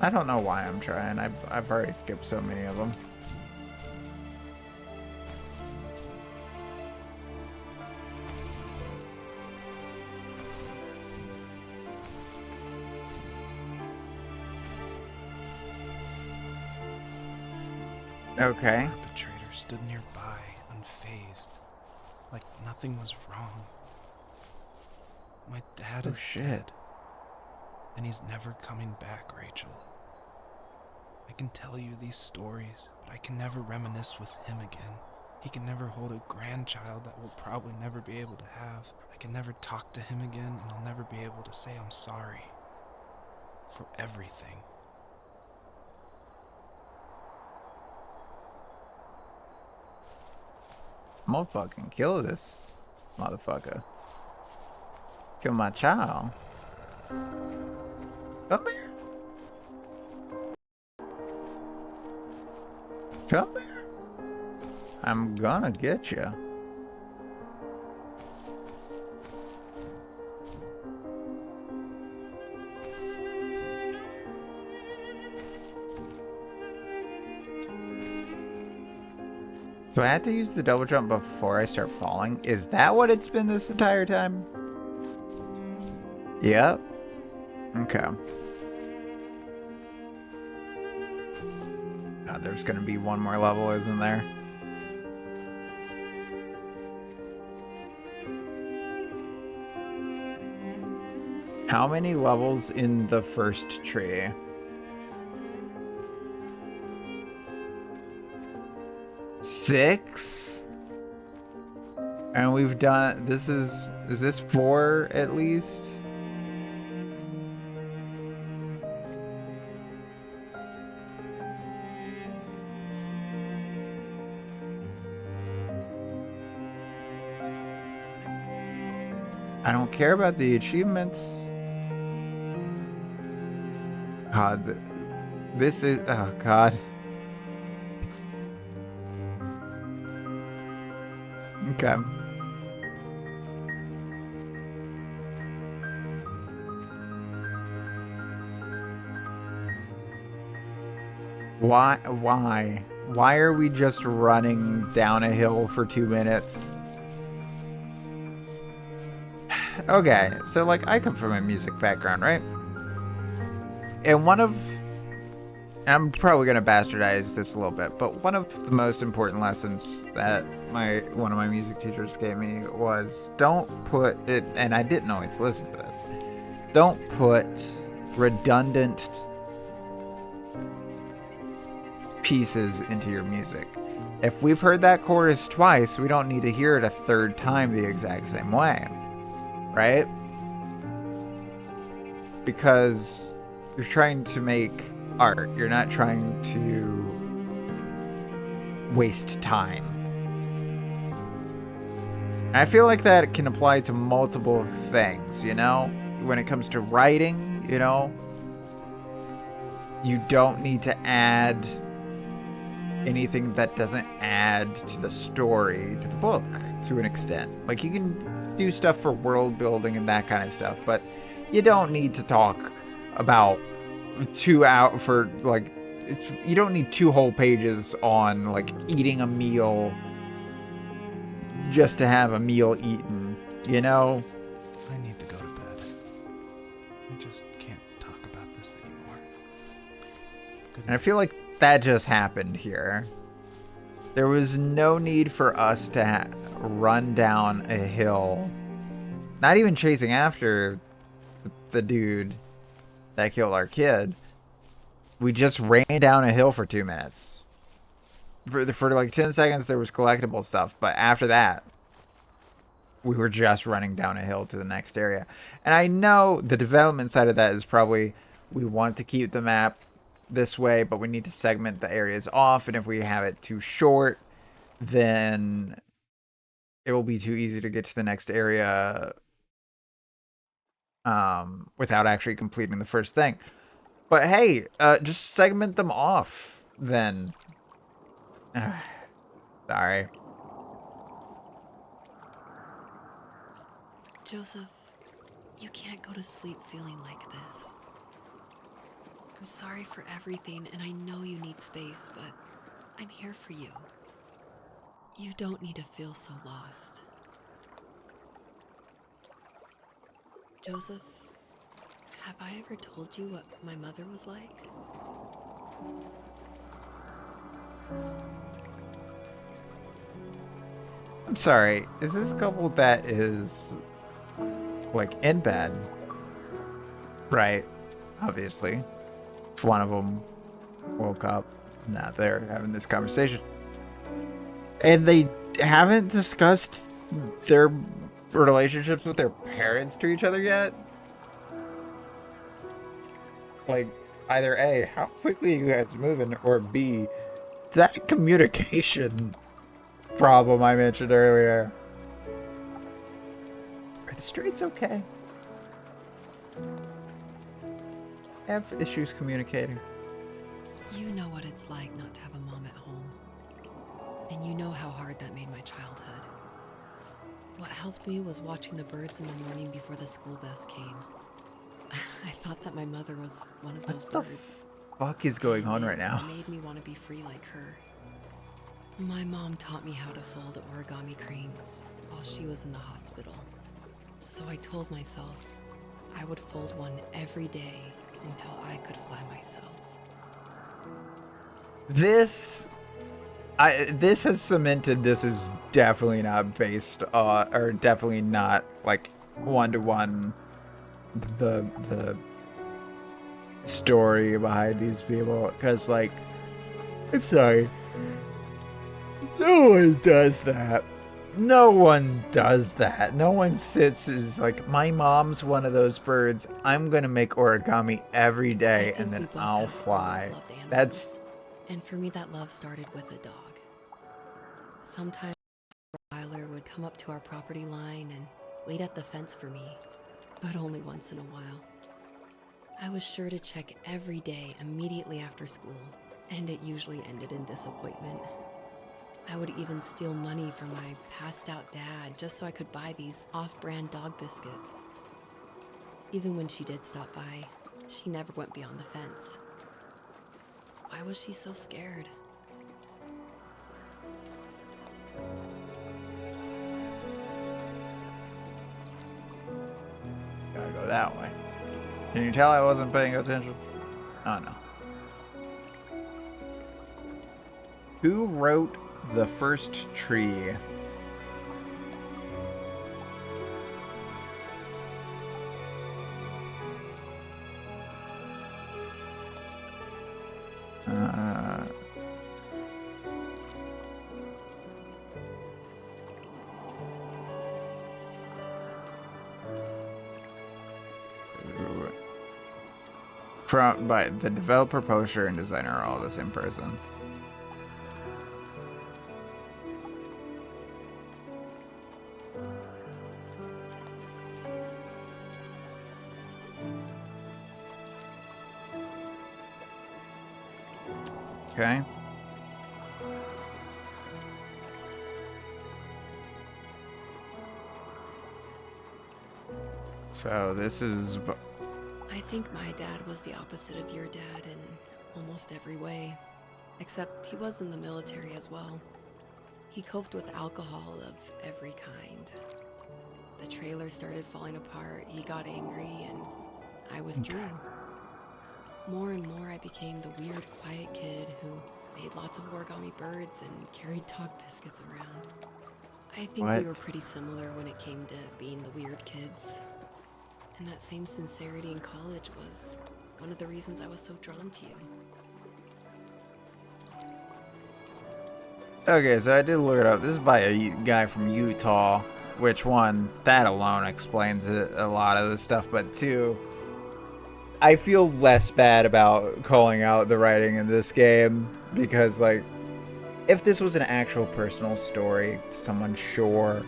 I don't know why I'm trying. I've already skipped so many of them. Okay. The perpetrator stood nearby, unfazed, like nothing was wrong. My dad is dead, and he's never coming back, Rachel. I can tell you these stories, but I can never reminisce with him again. He can never hold a grandchild that we'll probably never be able to have. I can never talk to him again, and I'll never be able to say I'm sorry for everything. I'm gonna fucking kill this motherfucker. Kill my child. Come here. Come here. I'm gonna get you. Do I have to use the double jump before I start falling? Is that what it's been this entire time? Yep. Okay. God, there's gonna be one more level, isn't there? How many levels in the first tree? 6? And we've done, is this 4 at least? I don't care about the achievements. God, this is, oh God. Okay. Why are we just running down a hill for 2 minutes? Okay, so like I come from a music background, right? And I'm probably gonna bastardize this a little bit, but one of the most important lessons that one of my music teachers gave me was don't put it, and I didn't always listen to this. Don't put redundant pieces into your music. If we've heard that chorus twice, we don't need to hear it a third time the exact same way, right? Because you're trying to make art. You're not trying to waste time. And I feel like that can apply to multiple things, you know? When it comes to writing, you know? You don't need to add anything that doesn't add to the story, to the book, to an extent. Like, you can do stuff for world building and that kind of stuff, but you don't need to talk about 2 hours for, like, you don't need 2 whole pages on, like, eating a meal just to have a meal eaten, you know? I need to go to bed. I just can't talk about this anymore. Good And I feel like that just happened here. There was no need for us to run down a hill. Not even chasing after the dude that killed our kid. We just ran down a hill for 2 minutes. For like 10 seconds there was collectible stuff, but after that we were just running down a hill to the next area. And I know the development side of that is probably we want to keep the map this way, but we need to segment the areas off, and if we have it too short, then it will be too easy to get to the next area without actually completing the first thing. But hey, just segment them off then. Sorry. Joseph, you can't go to sleep feeling like this. I'm sorry for everything, and I know you need space, but I'm here for you. You don't need to feel so lost. Joseph, have I ever told you what my mother was like? I'm sorry. Is this a couple that is like in bed? Right. Obviously. One of them woke up. Now they're having this conversation. And they haven't discussed their relationships with their parents to each other yet? Like, either A, how quickly you guys moving, or B, that communication problem I mentioned earlier. Are the streets okay? Have issues communicating. You know what it's like not to have a mom at home. And you know how hard that made my childhood. What helped me was watching the birds in the morning before the school bus came. I thought that my mother was one of those birds. Fuck is going on And right now? it made me want to be free like her. My mom taught me how to fold origami cranes while she was in the hospital. So I told myself I would fold one every day until I could fly myself. This has cemented this is definitely not based or definitely not like 1-to-1 the story behind these people, because like, I'm sorry, no one does that. No one does that. No one sits is like, my mom's one of those birds. I'm gonna make origami every I day think and we then both I'll have fly. always loved animals. That's And for me, that love started with a dog. Sometimes Ryler would come up to our property line and wait at the fence for me, but only once in a while. I was sure to check every day immediately after school, and it usually ended in disappointment. I would even steal money from my passed out dad just so I could buy these off-brand dog biscuits. Even when she did stop by, she never went beyond the fence. Why was she so scared? Gotta go that way. Can you tell I wasn't paying attention? Oh no. Who wrote the first tree? By the developer, publisher, and designer are all the same person. Okay. So this is... I think my dad was the opposite of your dad in almost every way. Except he was in the military as well. He coped with alcohol of every kind. The trailer started falling apart, he got angry, and I withdrew. More and more I became the weird, quiet kid who made lots of origami birds and carried dog biscuits around. I think What? we were pretty similar when it came to being the weird kids. And that same sincerity in college was one of the reasons I was so drawn to you. Okay, so I did look it up. This is by a guy from Utah, which one, that alone explains a lot of the stuff, but two, I feel less bad about calling out the writing in this game because, like, if this was an actual personal story to someone, sure.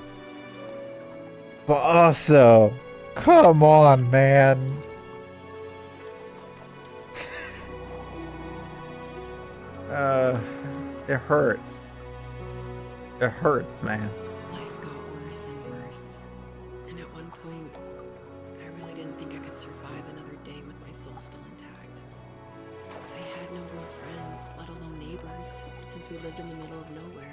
But also, come on, man. It hurts. It hurts, man. Life got worse and worse. And at one point, I really didn't think I could survive another day with my soul still intact. I had no real friends, let alone neighbors, since we lived in the middle of nowhere.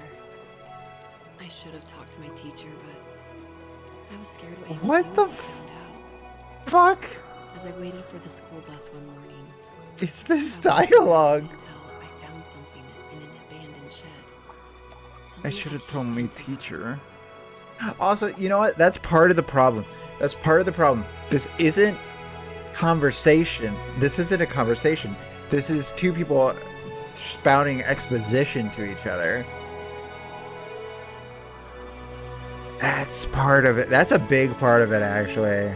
I should have talked to my teacher, but I was scared what he would What do the if he found out. Fuck As I waited for the school bus one morning, is this I waited dialogue? until I found something in an abandoned shed. I Something should have can't told me bring to teacher. words. Also, you know what? That's part of the problem. That's part of the problem. This isn't conversation. This isn't a conversation. This is two people spouting exposition to each other. That's part of it. That's a big part of it, actually.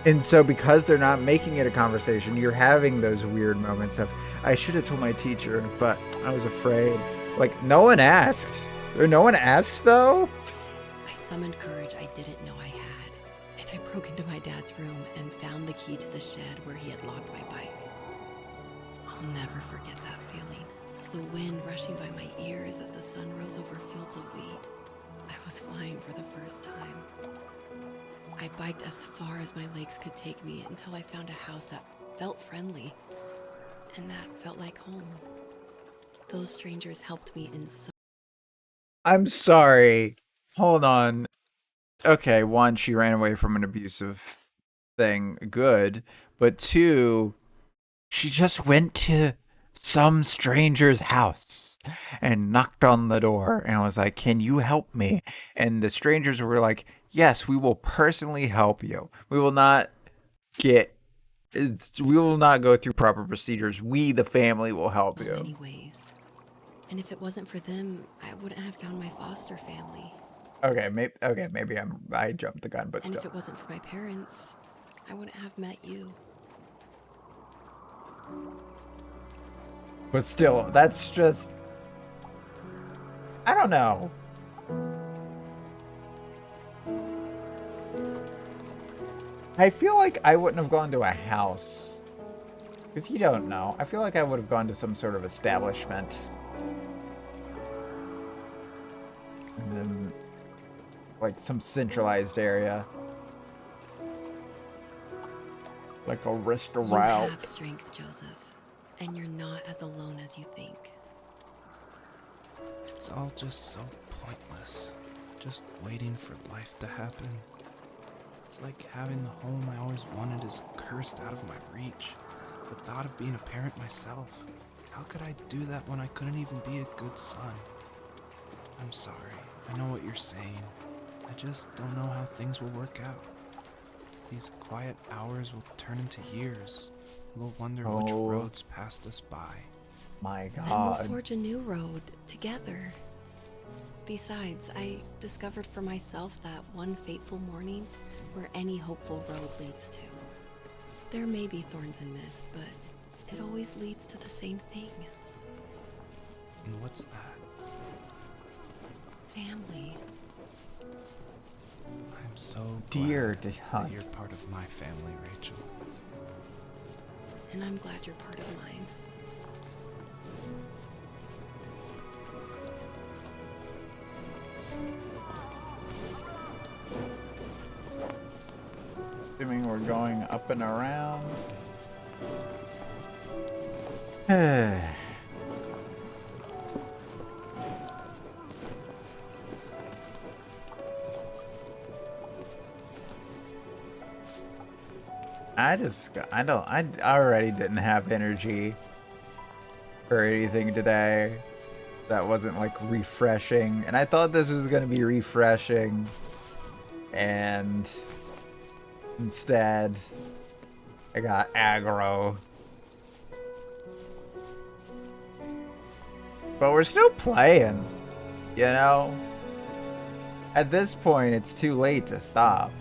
And so because they're not making it a conversation, you're having those weird moments of, I should have told my teacher, but I was afraid. Like, no one asked. No one asked, though? I summoned courage I didn't know I had, and I broke into my dad's room and found the key to the shed where he had locked my bike. I'll never forget that feeling. The wind rushing by my ears as the sun rose over fields of wheat. I was flying for the first time. I biked as far as my legs could take me until I found a house that felt friendly, and that felt like home. Those strangers helped me in so I'm sorry. Hold on. Okay, one, she ran away from an abusive thing. Good. But two, she just went to some stranger's house and knocked on the door and was like, "Can you help me?" And the strangers were like, "Yes, we will personally help you. We will not go through proper procedures. We, the family, will help you." many ways. And if it wasn't for them, I wouldn't have found my foster family. Okay, maybe I jumped the gun, but And still. if it wasn't for my parents, I wouldn't have met you. But still, that's just, I don't know. I feel like I wouldn't have gone to a house. Because you don't know. I feel like I would have gone to some sort of establishment. And then, like, some centralized area. Like a You restaurant. have strength, Joseph. And you're not as alone as you think. It's all just so pointless. Just waiting for life to happen. It's like having the home I always wanted is cursed out of my reach. The thought of being a parent myself. How could I do that when I couldn't even be a good son? I'm sorry. I know what you're saying. I just don't know how things will work out. These quiet hours will turn into years. We'll wonder which roads passed us by. My Then God. we'll forge a new road together. Besides, I discovered for myself that one fateful morning where any hopeful road leads to. There may be thorns and mist, but it always leads to the same thing. And what's that? Family. I'm so Dear glad God. that you're part of my family, Rachel. And I'm glad you're part of mine. Assuming we're going up and around. I already didn't have energy for anything today that wasn't like refreshing. And I thought this was going to be refreshing. And instead, I got aggro. But we're still playing, you know? At this point, it's too late to stop.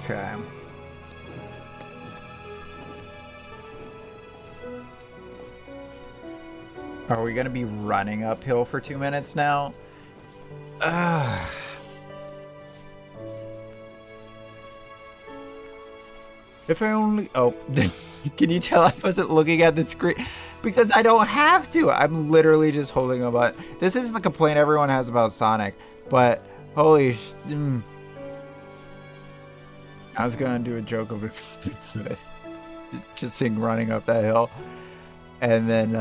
Okay. Are we gonna be running uphill for 2 minutes now? Ugh. If I only... Oh, can you tell I wasn't looking at the screen? Because I don't have to. I'm literally just holding a button. This is the complaint everyone has about Sonic. But, holy I was gonna do a joke of it. just sing running up that hill. And then,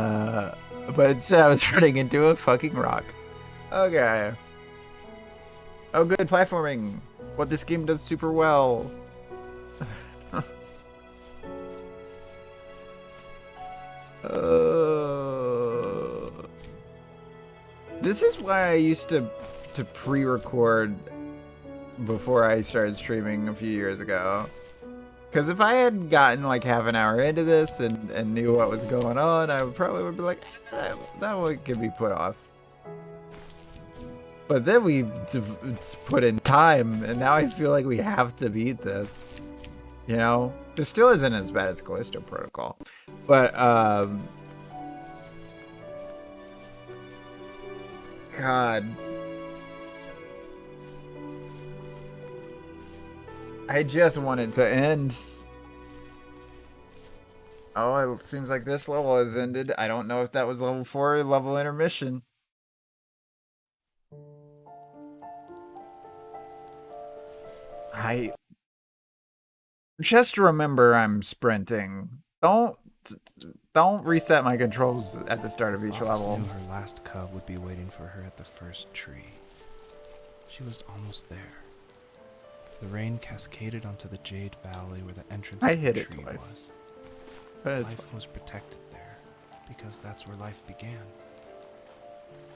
but instead I was running into a fucking rock. Okay. Oh, good platforming. What this game does super well. This is why I used to pre-record before I started streaming a few years ago. Because if I had gotten like half an hour into this and knew what was going on, I would be like, that one can be put off. But then we put in time, and now I feel like we have to beat this. You know? This still isn't as bad as Callisto Protocol. But, God. I just want it to end. Oh, it seems like this level has ended. I don't know if that was level 4 or level intermission. Just remember I'm sprinting. Don't reset my controls at the start of each Fox level. knew her last cub would be waiting for her at the first tree. She was almost there. The rain cascaded onto the Jade Valley where the entrance to the tree was. Life was protected there, because that's where life began.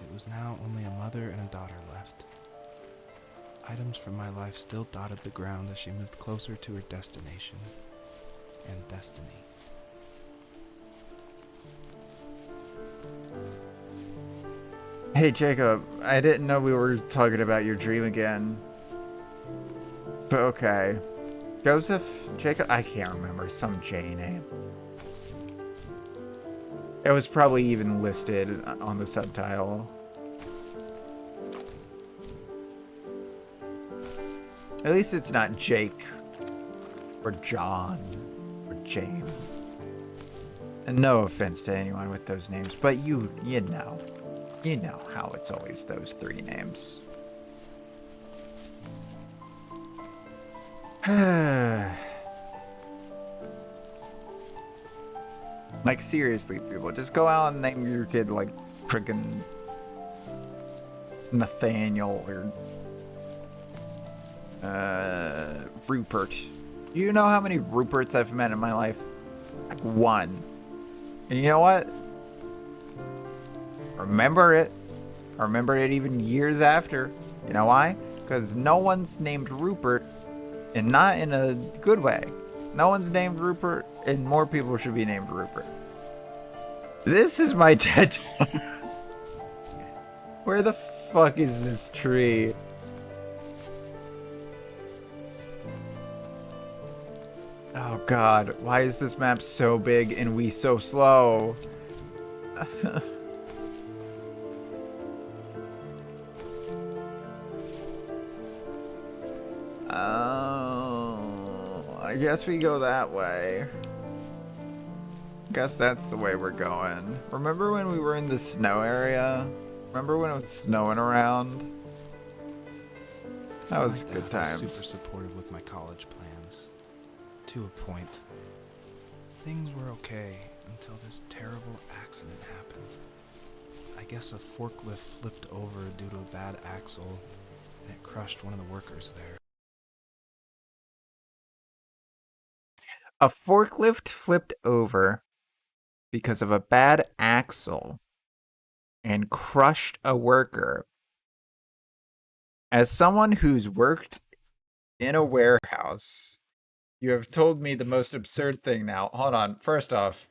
It was now only a mother and a daughter left. Items from my life still dotted the ground as she moved closer to her destination and destiny. Hey Jacob, I didn't know we were talking about your dream again. But okay. Jacob, I can't remember, some J name. It was probably even listed on the subtitle. At least it's not Jake or John or James. And no offense to anyone with those names, but you know how it's always those three names. Like, seriously, people, just go out and name your kid like freaking Nathaniel or Rupert. Do you know how many Ruperts I've met in my life? Like one. And you know what? Remember it. I remember it even years after. You know why? Because no one's named Rupert, and not in a good way. No one's named Rupert, and more people should be named Rupert. This is my TED Talk. Where the fuck is this tree? Oh god, why is this map so big and we so slow? Oh, I guess we go that way. Guess that's the way we're going. Remember when we were in the snow area? Remember when it was snowing around? That was My good dad was times. super supportive with my college plans. To a point. Things were okay until this terrible accident happened. I guess a forklift flipped over due to a bad axle, and it crushed one of the workers there. A forklift flipped over because of a bad axle and crushed a worker. As someone who's worked in a warehouse, you have told me the most absurd thing now. Hold on. First off,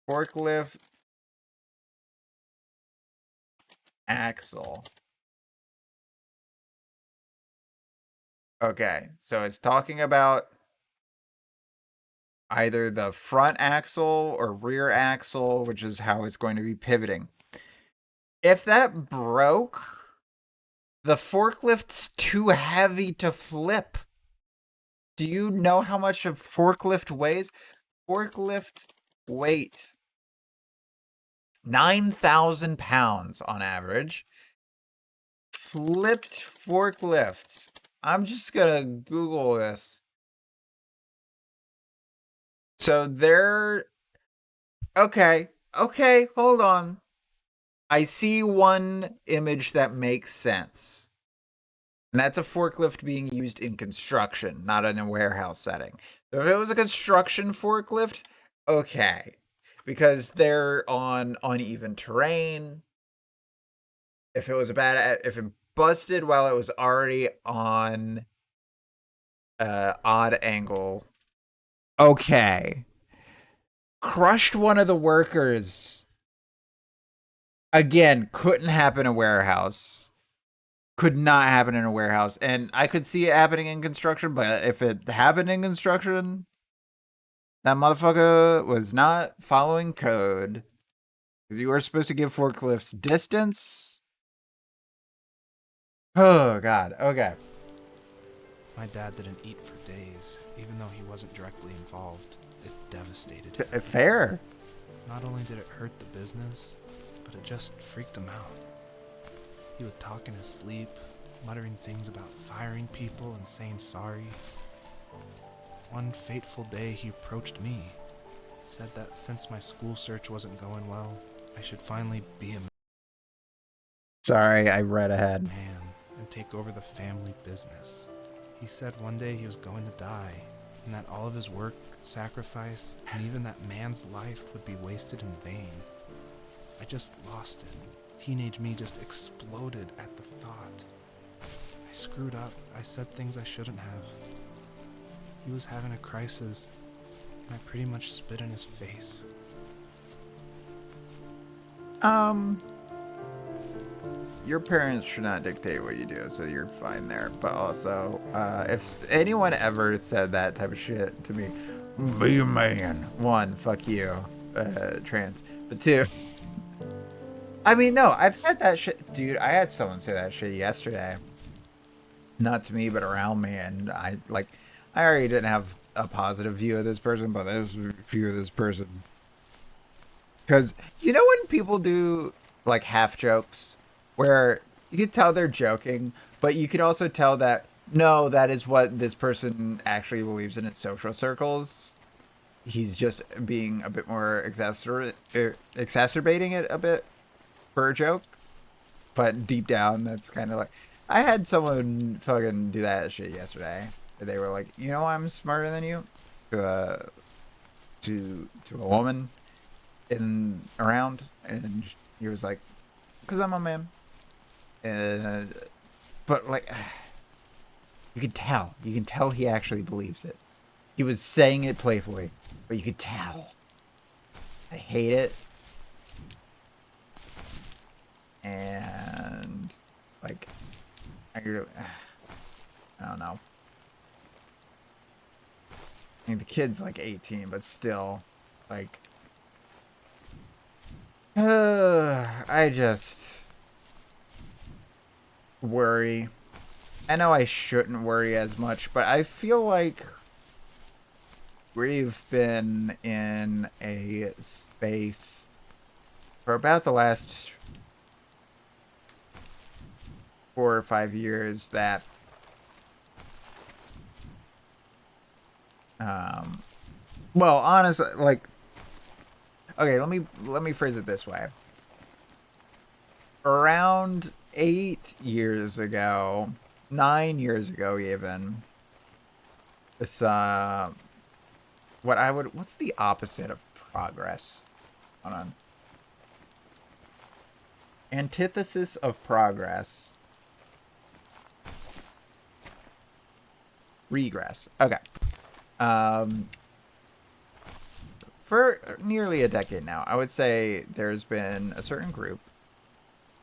forklift axle. Okay, so it's talking about either the front axle or rear axle, which is how it's going to be pivoting. If that broke, the forklift's too heavy to flip. Do you know how much a forklift weighs? Forklift weight 9,000 pounds on average. Flipped forklifts. I'm just gonna Google this. So they're okay, hold on. I see one image that makes sense. And that's a forklift being used in construction, not in a warehouse setting. So if it was a construction forklift, okay. Because they're on uneven terrain. If it busted while it was already on odd angle. Okay. Crushed one of the workers. Again, couldn't happen in a warehouse. Could not happen in a warehouse. And I could see it happening in construction, but if it happened in construction, that motherfucker was not following code. Because you were supposed to give forklifts distance. Oh, God. Okay. My dad didn't eat for days, even though he wasn't directly involved. It devastated him. Fair. Not only did it hurt the business, but it just freaked him out. He would talk in his sleep, muttering things about firing people and saying sorry. One fateful day he approached me, said that since my school search wasn't going well, I should finally be a Sorry, I read ahead. man and take over the family business. He said one day he was going to die, and that all of his work, sacrifice, and even that man's life would be wasted in vain. I just lost it. Teenage me just exploded at the thought. I screwed up. I said things I shouldn't have. He was having a crisis, and I pretty much spit in his face. Your parents should not dictate what you do, so you're fine there. But also, if anyone ever said that type of shit to me, be a man. One, fuck you, trans. But two, I mean, no, I've had that shit, dude. I had someone say that shit yesterday. Not to me, but around me, and I already didn't have a positive view of this person, but there's a view of this person. Because you know when people do like half jokes, where you can tell they're joking, but you can also tell that no, that is what this person actually believes in its social circles. He's just being a bit more exacerbating it a bit for a joke, but deep down, that's kind of like I had someone fucking do that shit yesterday. They were like, "You know, I'm smarter than you," to to a woman in around, and he was like, "Cause I'm a man," and but like, you can tell he actually believes it. He was saying it playfully, but you could tell. I hate it. And like I don't know. I mean, the kid's like 18, but still, like, I just worry. I know I shouldn't worry as much, but I feel like we've been in a space for about the last 4 or 5 years that well, honestly, like, okay, let me phrase it this way. Around 8 years ago, 9 years ago even, this what's the opposite of progress? Hold on. Antithesis of progress. Regress. Okay. For nearly a decade now, I would say there's been a certain group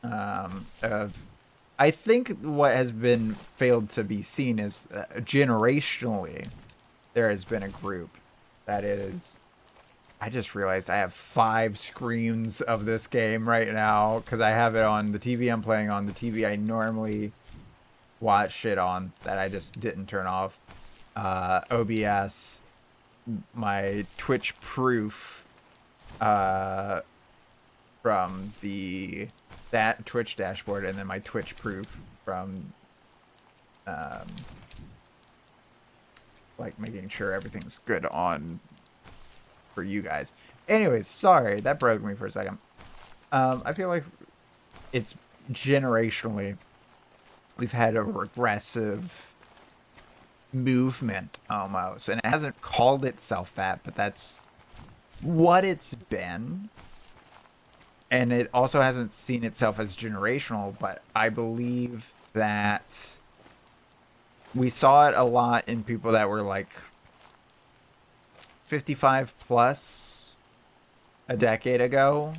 of. I think what has been failed to be seen is generationally, there has been a group that is. I just realized I have 5 screens of this game right now because I have it on the TV I'm playing on, the TV I normally watch shit on that I just didn't turn off. OBS, my Twitch proof from that Twitch dashboard, and then my Twitch proof from like making sure everything's good on for you guys. Anyways, sorry, that broke me for a second. I feel like it's generationally we've had a regressive movement almost, and it hasn't called itself that, but that's what it's been. And it also hasn't seen itself as generational, but I believe that we saw it a lot in people that were like 55 plus a decade ago,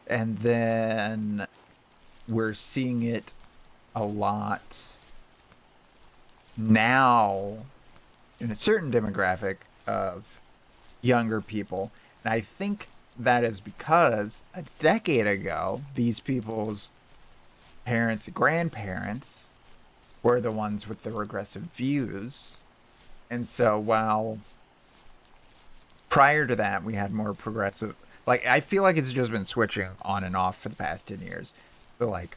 and then we're seeing it a lot now in a certain demographic of younger people. And I think that is because a decade ago, these people's parents and grandparents were the ones with the regressive views. And so while prior to that, we had more progressive, like, I feel like it's just been switching on and off for the past 10 years. So, like,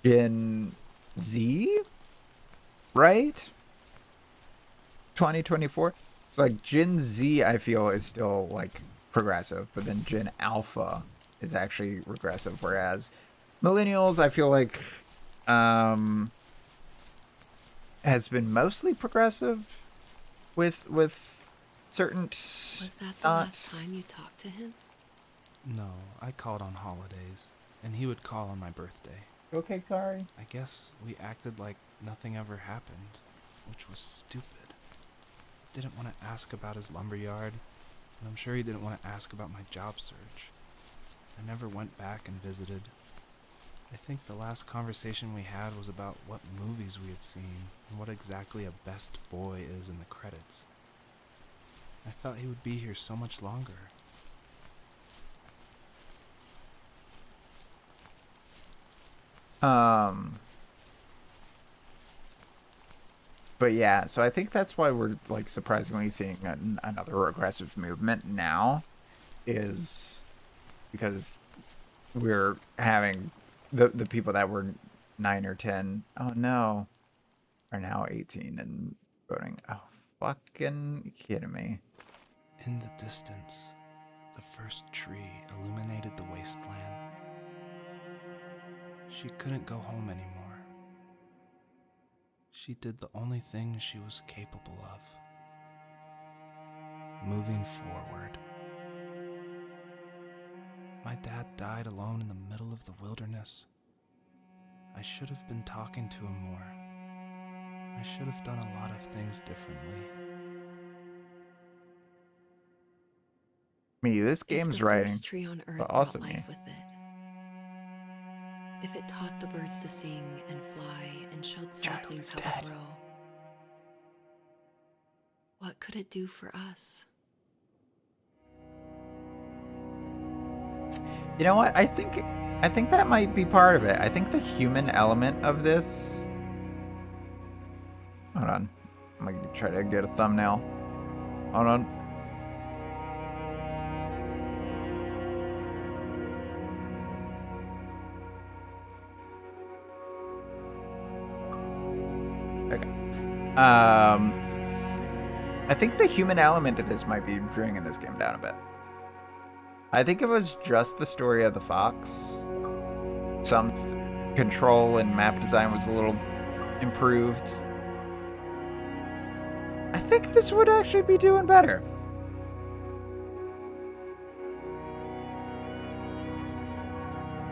Gen Z, right? 2024. So, like, Gen Z, I feel, is still, like, progressive, but then Gen Alpha is actually regressive, whereas Millennials, I feel like, has been mostly progressive with certain. Was that the last time you talked to him? No, I called on holidays, and he would call on my birthday. Okay, Kari. I guess we acted like nothing ever happened, which was stupid. Didn't want to ask about his lumberyard, and I'm sure he didn't want to ask about my job search. I never went back and visited. I think the last conversation we had was about what movies we had seen and what exactly a best boy is in the credits. I thought he would be here so much longer. But yeah, so I think that's why we're like surprisingly seeing another aggressive movement now, is because we're having the people that were 9 or 10, oh no, are now 18 and voting. Oh, fucking kidding me. In the distance, the first tree illuminated the wasteland. She couldn't go home anymore. She did the only thing she was capable of. Moving forward. My dad died alone in the middle of the wilderness. I should have been talking to him more. I should have done a lot of things differently. Me, this If game's the writing, first tree on Earth but brought also me. life with it, if it taught the birds to sing and fly and showed saplings how dead. to grow, what could it do for us? You know what? I think that might be part of it. I think the human element of this. Hold on. I'm gonna try to get a thumbnail. Hold on. Okay. I think the human element of this might be bringing this game down a bit. I think if it was just the story of the fox, some control and map design was a little improved, I think this would actually be doing better.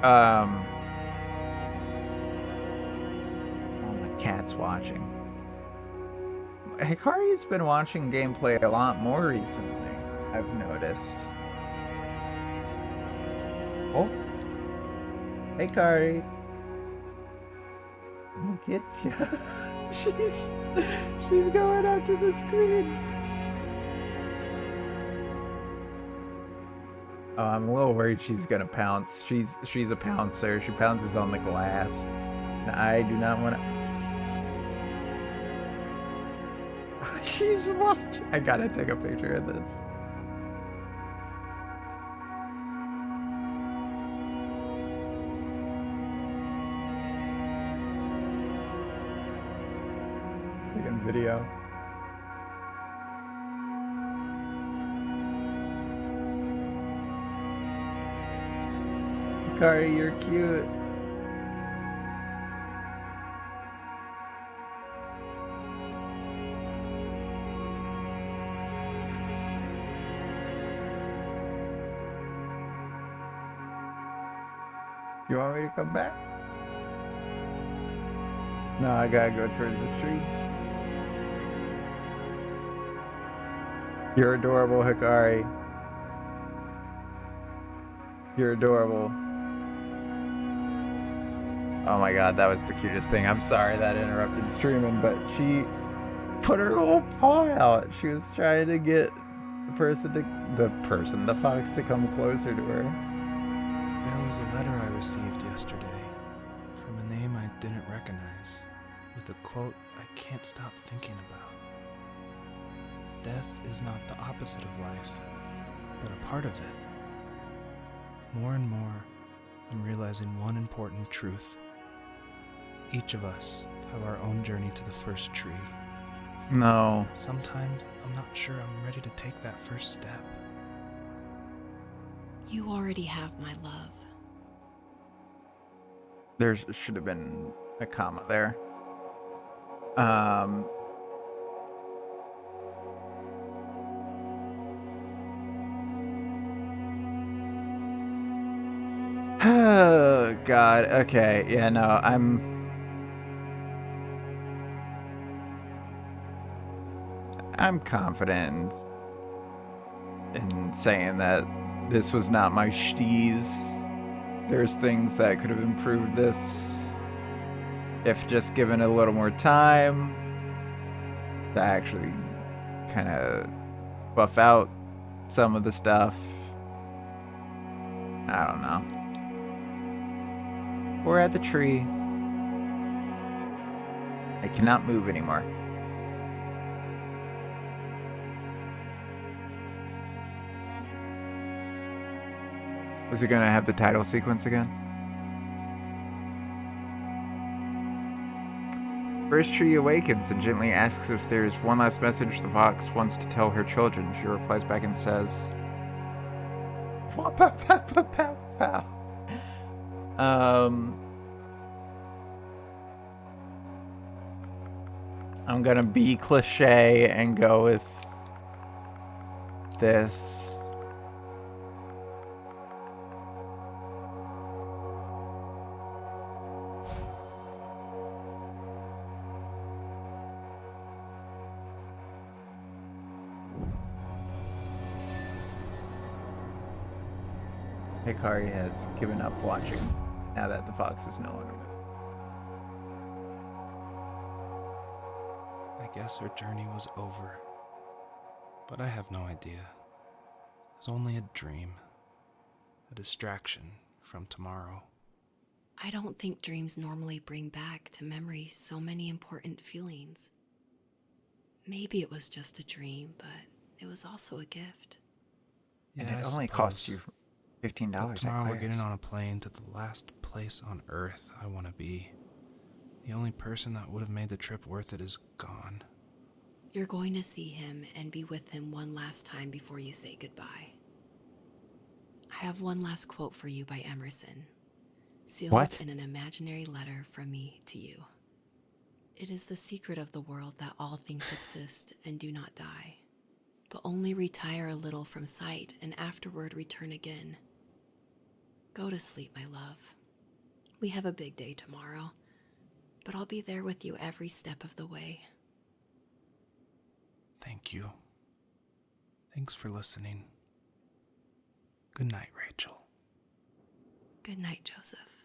Oh, my cat's watching. Hikari's been watching gameplay a lot more recently, I've noticed. Oh. Hey, Kari. Look at you. She's going up to the screen. Oh, I'm a little worried she's gonna pounce. She's a pouncer. She pounces on the glass. And I do not want to. She's watching. I gotta take a picture of this. Taking video. Kari, you're cute. You want me to come back? No, I gotta go towards the tree. You're adorable, Hikari. You're adorable. Oh my god, that was the cutest thing. I'm sorry that interrupted streaming, but she put her little paw out. She was trying to get the fox to come closer to her. There was a letter I received yesterday from a name I didn't recognize, with a quote I can't stop thinking about. Death is not the opposite of life, but a part of it. More and more, I'm realizing one important truth. Each of us have our own journey to the first tree. No. Sometimes I'm not sure I'm ready to take that first step. You already have my love. There should have been a comma there. Oh god. Okay. Yeah, no. I'm confident in saying that this was not my steez. There's things that could have improved this if just given a little more time to actually kind of buff out some of the stuff. I don't know. We're at the tree. I cannot move anymore. Is it gonna have the title sequence again? First tree awakens and gently asks if there's one last message the fox wants to tell her children. She replies back and says, I'm gonna be cliche and go with this. Hikari has given up watching now that the fox is no longer there. I guess her journey was over. But I have no idea. It was only a dream. A distraction from tomorrow. I don't think dreams normally bring back to memory so many important feelings. Maybe it was just a dream, but it was also a gift. And Yeah, it I only suppose. costs you $15 But at tomorrow we're Claire's. getting on a plane to the last place on Earth I want to be. The only person that would have made the trip worth it is gone. You're going to see him and be with him one last time before you say goodbye. I have one last quote for you by Emerson, sealed What? in an imaginary letter from me to you. It is the secret of the world that all things subsist and do not die, but only retire a little from sight and afterward return again. Go to sleep, my love. We have a big day tomorrow, but I'll be there with you every step of the way. Thank you. Thanks for listening. Good night, Rachel. Good night, Joseph.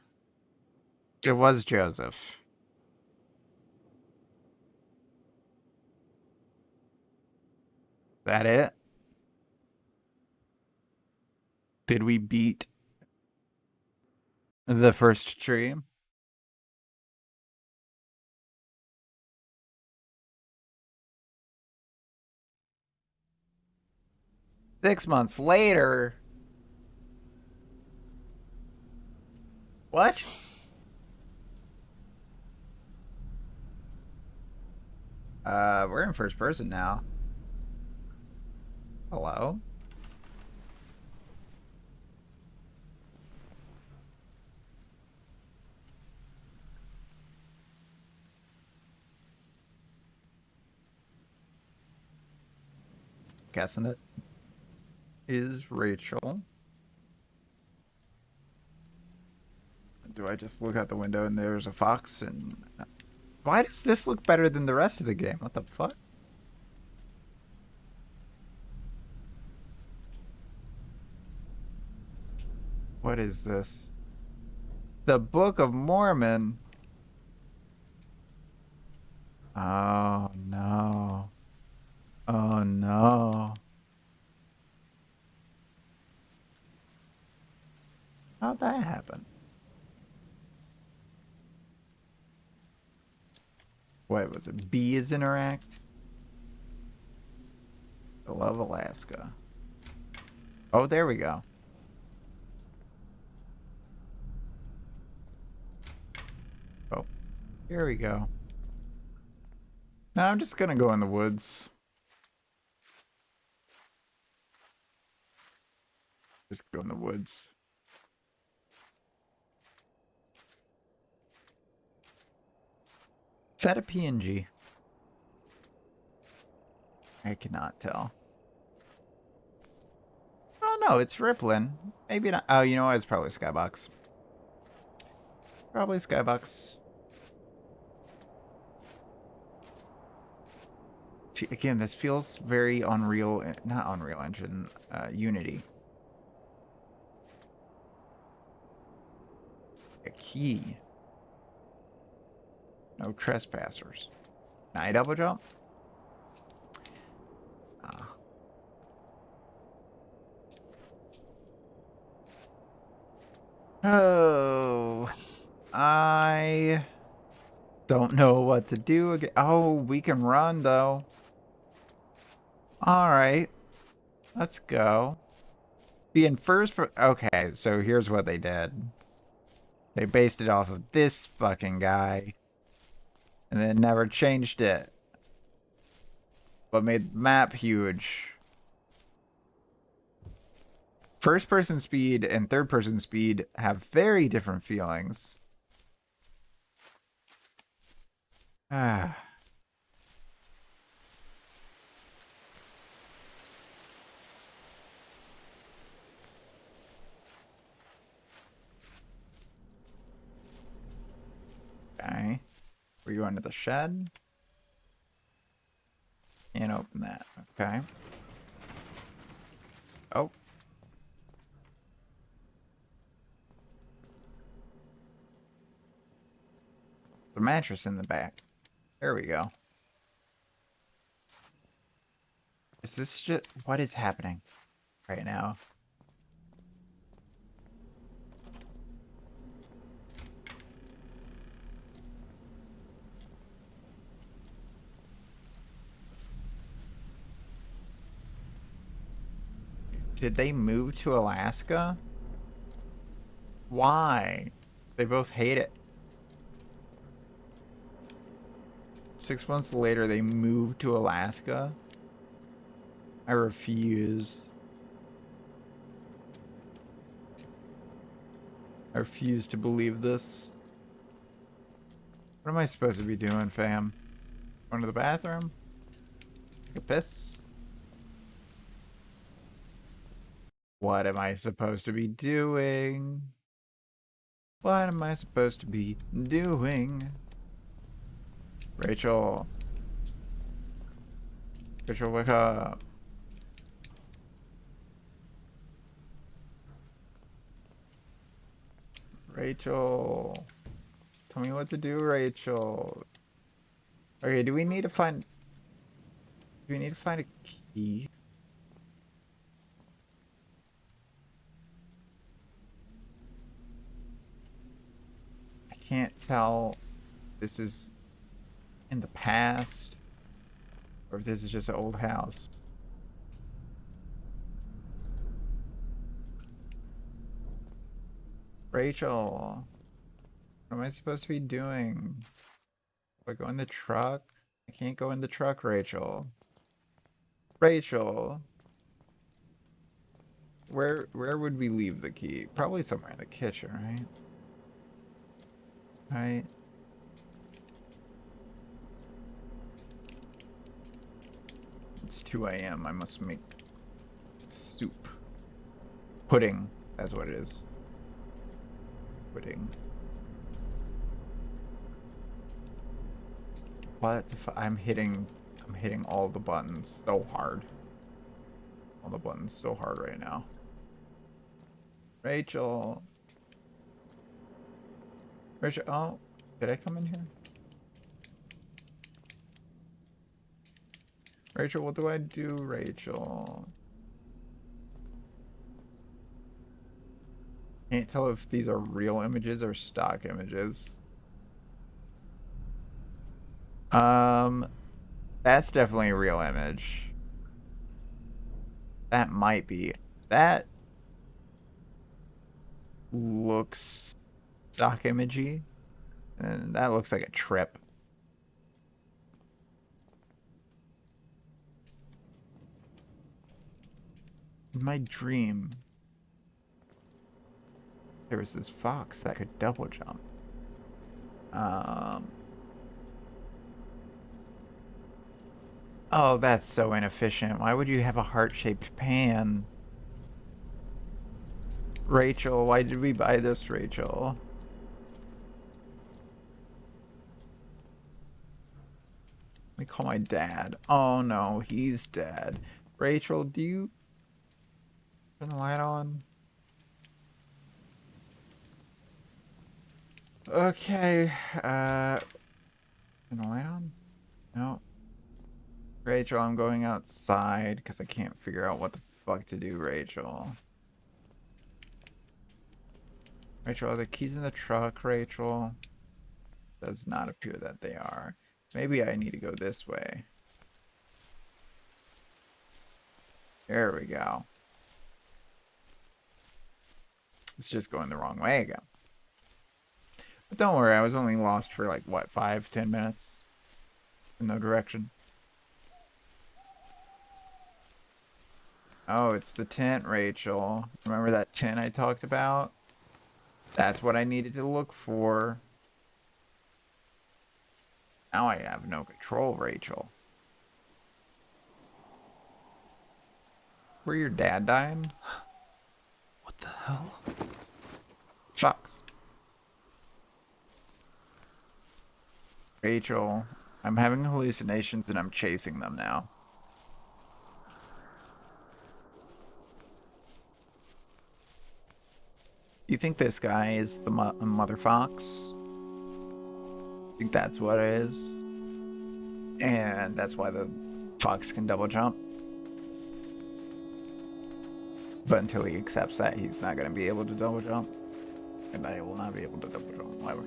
It was Joseph. That it? Did we beat the first tree? Six months later. What? We're in first person now. Hello? Guessing it is Rachel. Do I just look out the window and there's a fox? And why does this look better than the rest of the game? What the fuck? What is this? The Book of Mormon. Oh no. Oh no. How'd that happen? What was it? B is interact? I love Alaska. Oh, there we go. Oh, here we go. Now I'm just gonna go in the woods. Just go in the woods. Is that a PNG? I cannot tell. Oh no, it's rippling. Maybe not. Oh, you know what? It's probably Skybox. Probably Skybox. See, again, this feels very Unreal, not Unreal Engine, Unity. A key. No trespassers. Can I double jump? Ah. Oh, I don't know what to do again. Oh, we can run though. All right, let's go. Being first. Okay, so here's what they did. They based it off of this fucking guy, and then never changed it, but made the map huge. First person speed and third person speed have very different feelings. Ah. Okay. We're going to the shed. Can't open that. Okay. Oh. The mattress in the back. There we go. Is this just... What is happening right now? Did they move to Alaska? Why? They both hate it. 6 months later, they moved to Alaska? I refuse. I refuse to believe this. What am I supposed to be doing, fam? Going to the bathroom? Take a piss? What am I supposed to be doing? What am I supposed to be doing? Rachel. Rachel, wake up. Rachel. Tell me what to do, Rachel. Okay, do we need to find... Do we need to find a key? I can't tell if this is in the past or if this is just an old house. Rachel, what am I supposed to be doing? Do I go in the truck? I can't go in the truck, Rachel. Rachel. Where would we leave the key? Probably somewhere in the kitchen, right? Right. It's 2 a.m. I must make soup. Pudding. That's what it is. Pudding. What if I'm hitting all the buttons so hard. All the buttons so hard right now. Rachel. Rachel, oh, did I come in here? Rachel, what do I do, Rachel? Can't tell if these are real images or stock images. That's definitely a real image. That might be. That looks stock imagey. And that looks like a trip. In my dream, there was this fox that could double jump. Oh, that's so inefficient. Why would you have a heart-shaped pan? Rachel, why did we buy this, Rachel? Let me call my dad. Oh no, he's dead. Rachel, do you turn the light on? Okay, turn the light on? No. Rachel, I'm going outside because I can't figure out what the fuck to do, Rachel. Rachel, are the keys in the truck, Rachel? Does not appear that they are. Maybe I need to go this way. There we go. It's just going the wrong way again. But don't worry, I was only lost for like, what, 5-10 minutes? In no direction. Oh, it's the tent, Rachel. Remember that tent I talked about? That's what I needed to look for. Now I have no control, Rachel. Were your dad dying? What the hell? Shucks. Rachel, I'm having hallucinations and I'm chasing them now. You think this guy is the mother fox? Think that's what it is? And that's why the fox can double jump? But until he accepts that, he's not going to be able to double jump. And I will not be able to double jump, however.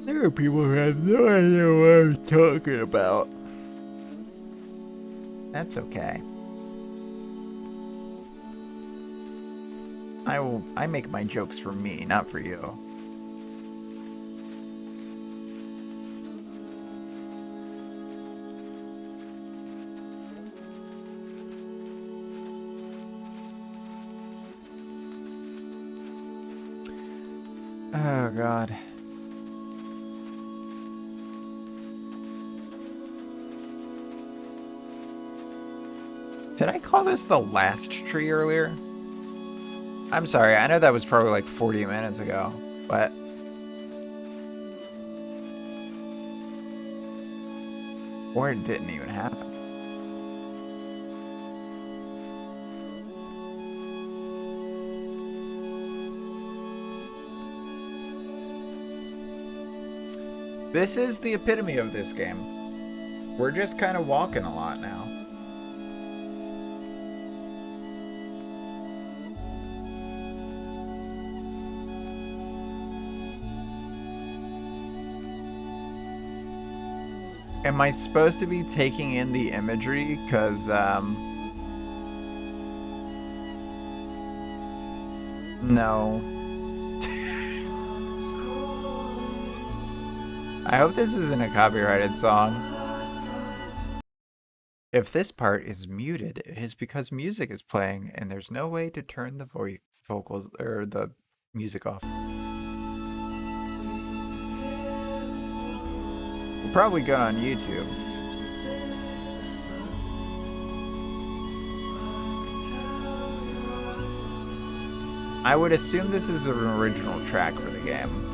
There are people who have no idea what I'm talking about. That's okay. I make my jokes for me, not for you. Oh, God. Did I call this the last tree earlier? I'm sorry, I know that was probably like 40 minutes ago, but... Or it didn't even happen. This is the epitome of this game. We're just kind of walking a lot now. Am I supposed to be taking in the imagery? Because, no. I hope this isn't a copyrighted song. If this part is muted, it is because music is playing and there's no way to turn the vocals or the music off. We're probably good on YouTube. I would assume this is an original track for the game.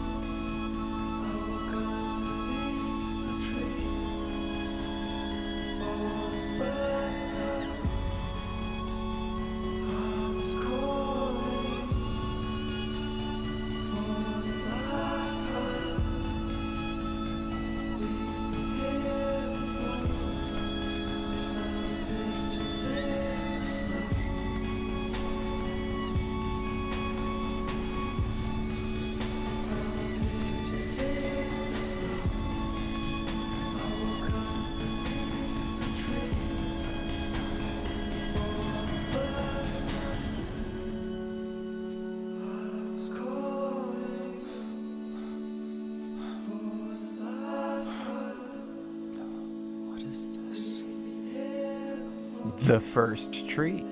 The first tree,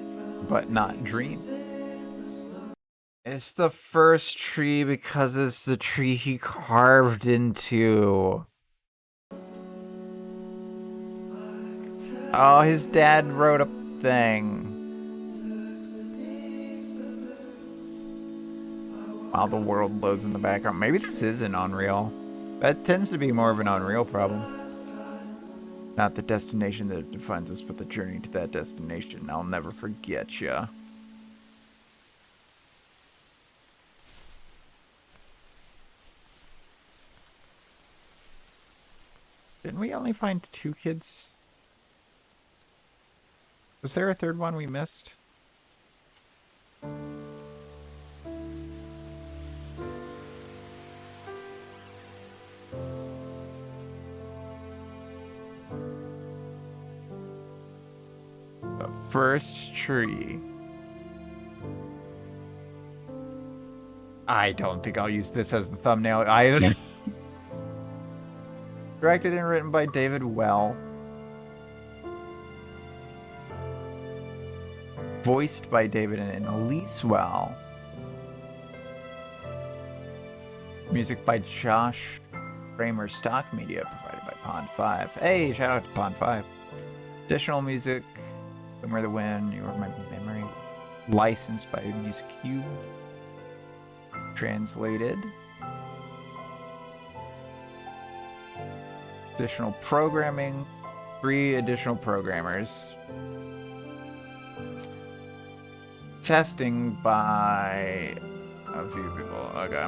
but not dream. It's the first tree because it's the tree he carved into. Oh, his dad wrote a thing. While the world loads in the background. Maybe this isn't Unreal. That tends to be more of an Unreal problem. Not the destination that defines us, but the journey to that destination. I'll never forget ya. Didn't we only find 2 kids? Was there a third one we missed? The first tree. I don't think I'll use this as the thumbnail either. Directed and written by David Well. Voiced by David and Elise Well. Music by Josh Kramer. Stock media provided by Pond 5. Hey, shout out to Pond 5. Additional music, Somewhere the Wind, You Are My Memory. Licensed by Music Cube. Translated. Additional programming. 3 additional programmers. Testing by a few people. Okay.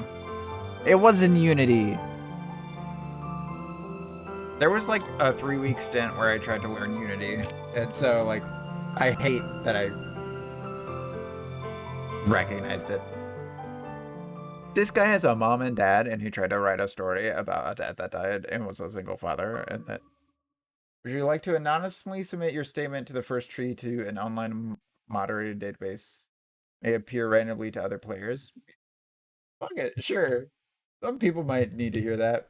It was in Unity. There was like a 3-week stint where I tried to learn Unity. And so, like, I hate that I recognized it. This guy has a mom and dad, and he tried to write a story about a dad that died and was a single father. And that. Would you like to anonymously submit your statement to the first tree to an online moderated database? May appear randomly to other players. Fuck it, sure. Some people might need to hear that.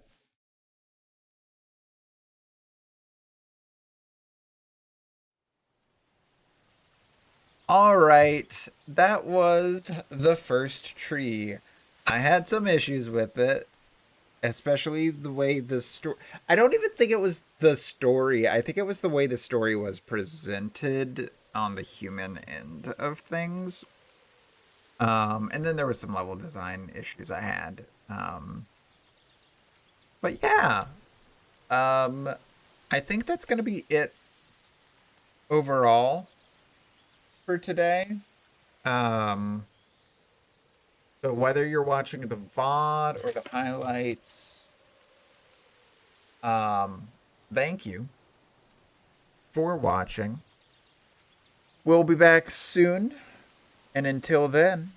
All right, that was the first tree. I had some issues with it, especially the way the story. I don't even think it was the story. I think it was the way the story was presented on the human end of things. And then there was some level design issues I had. But yeah, I think that's gonna be it overall for today. So whether you're watching the VOD or the highlights, thank you for watching. We'll be back soon. And until then,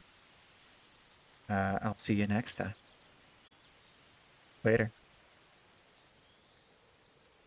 I'll see you next time. Later.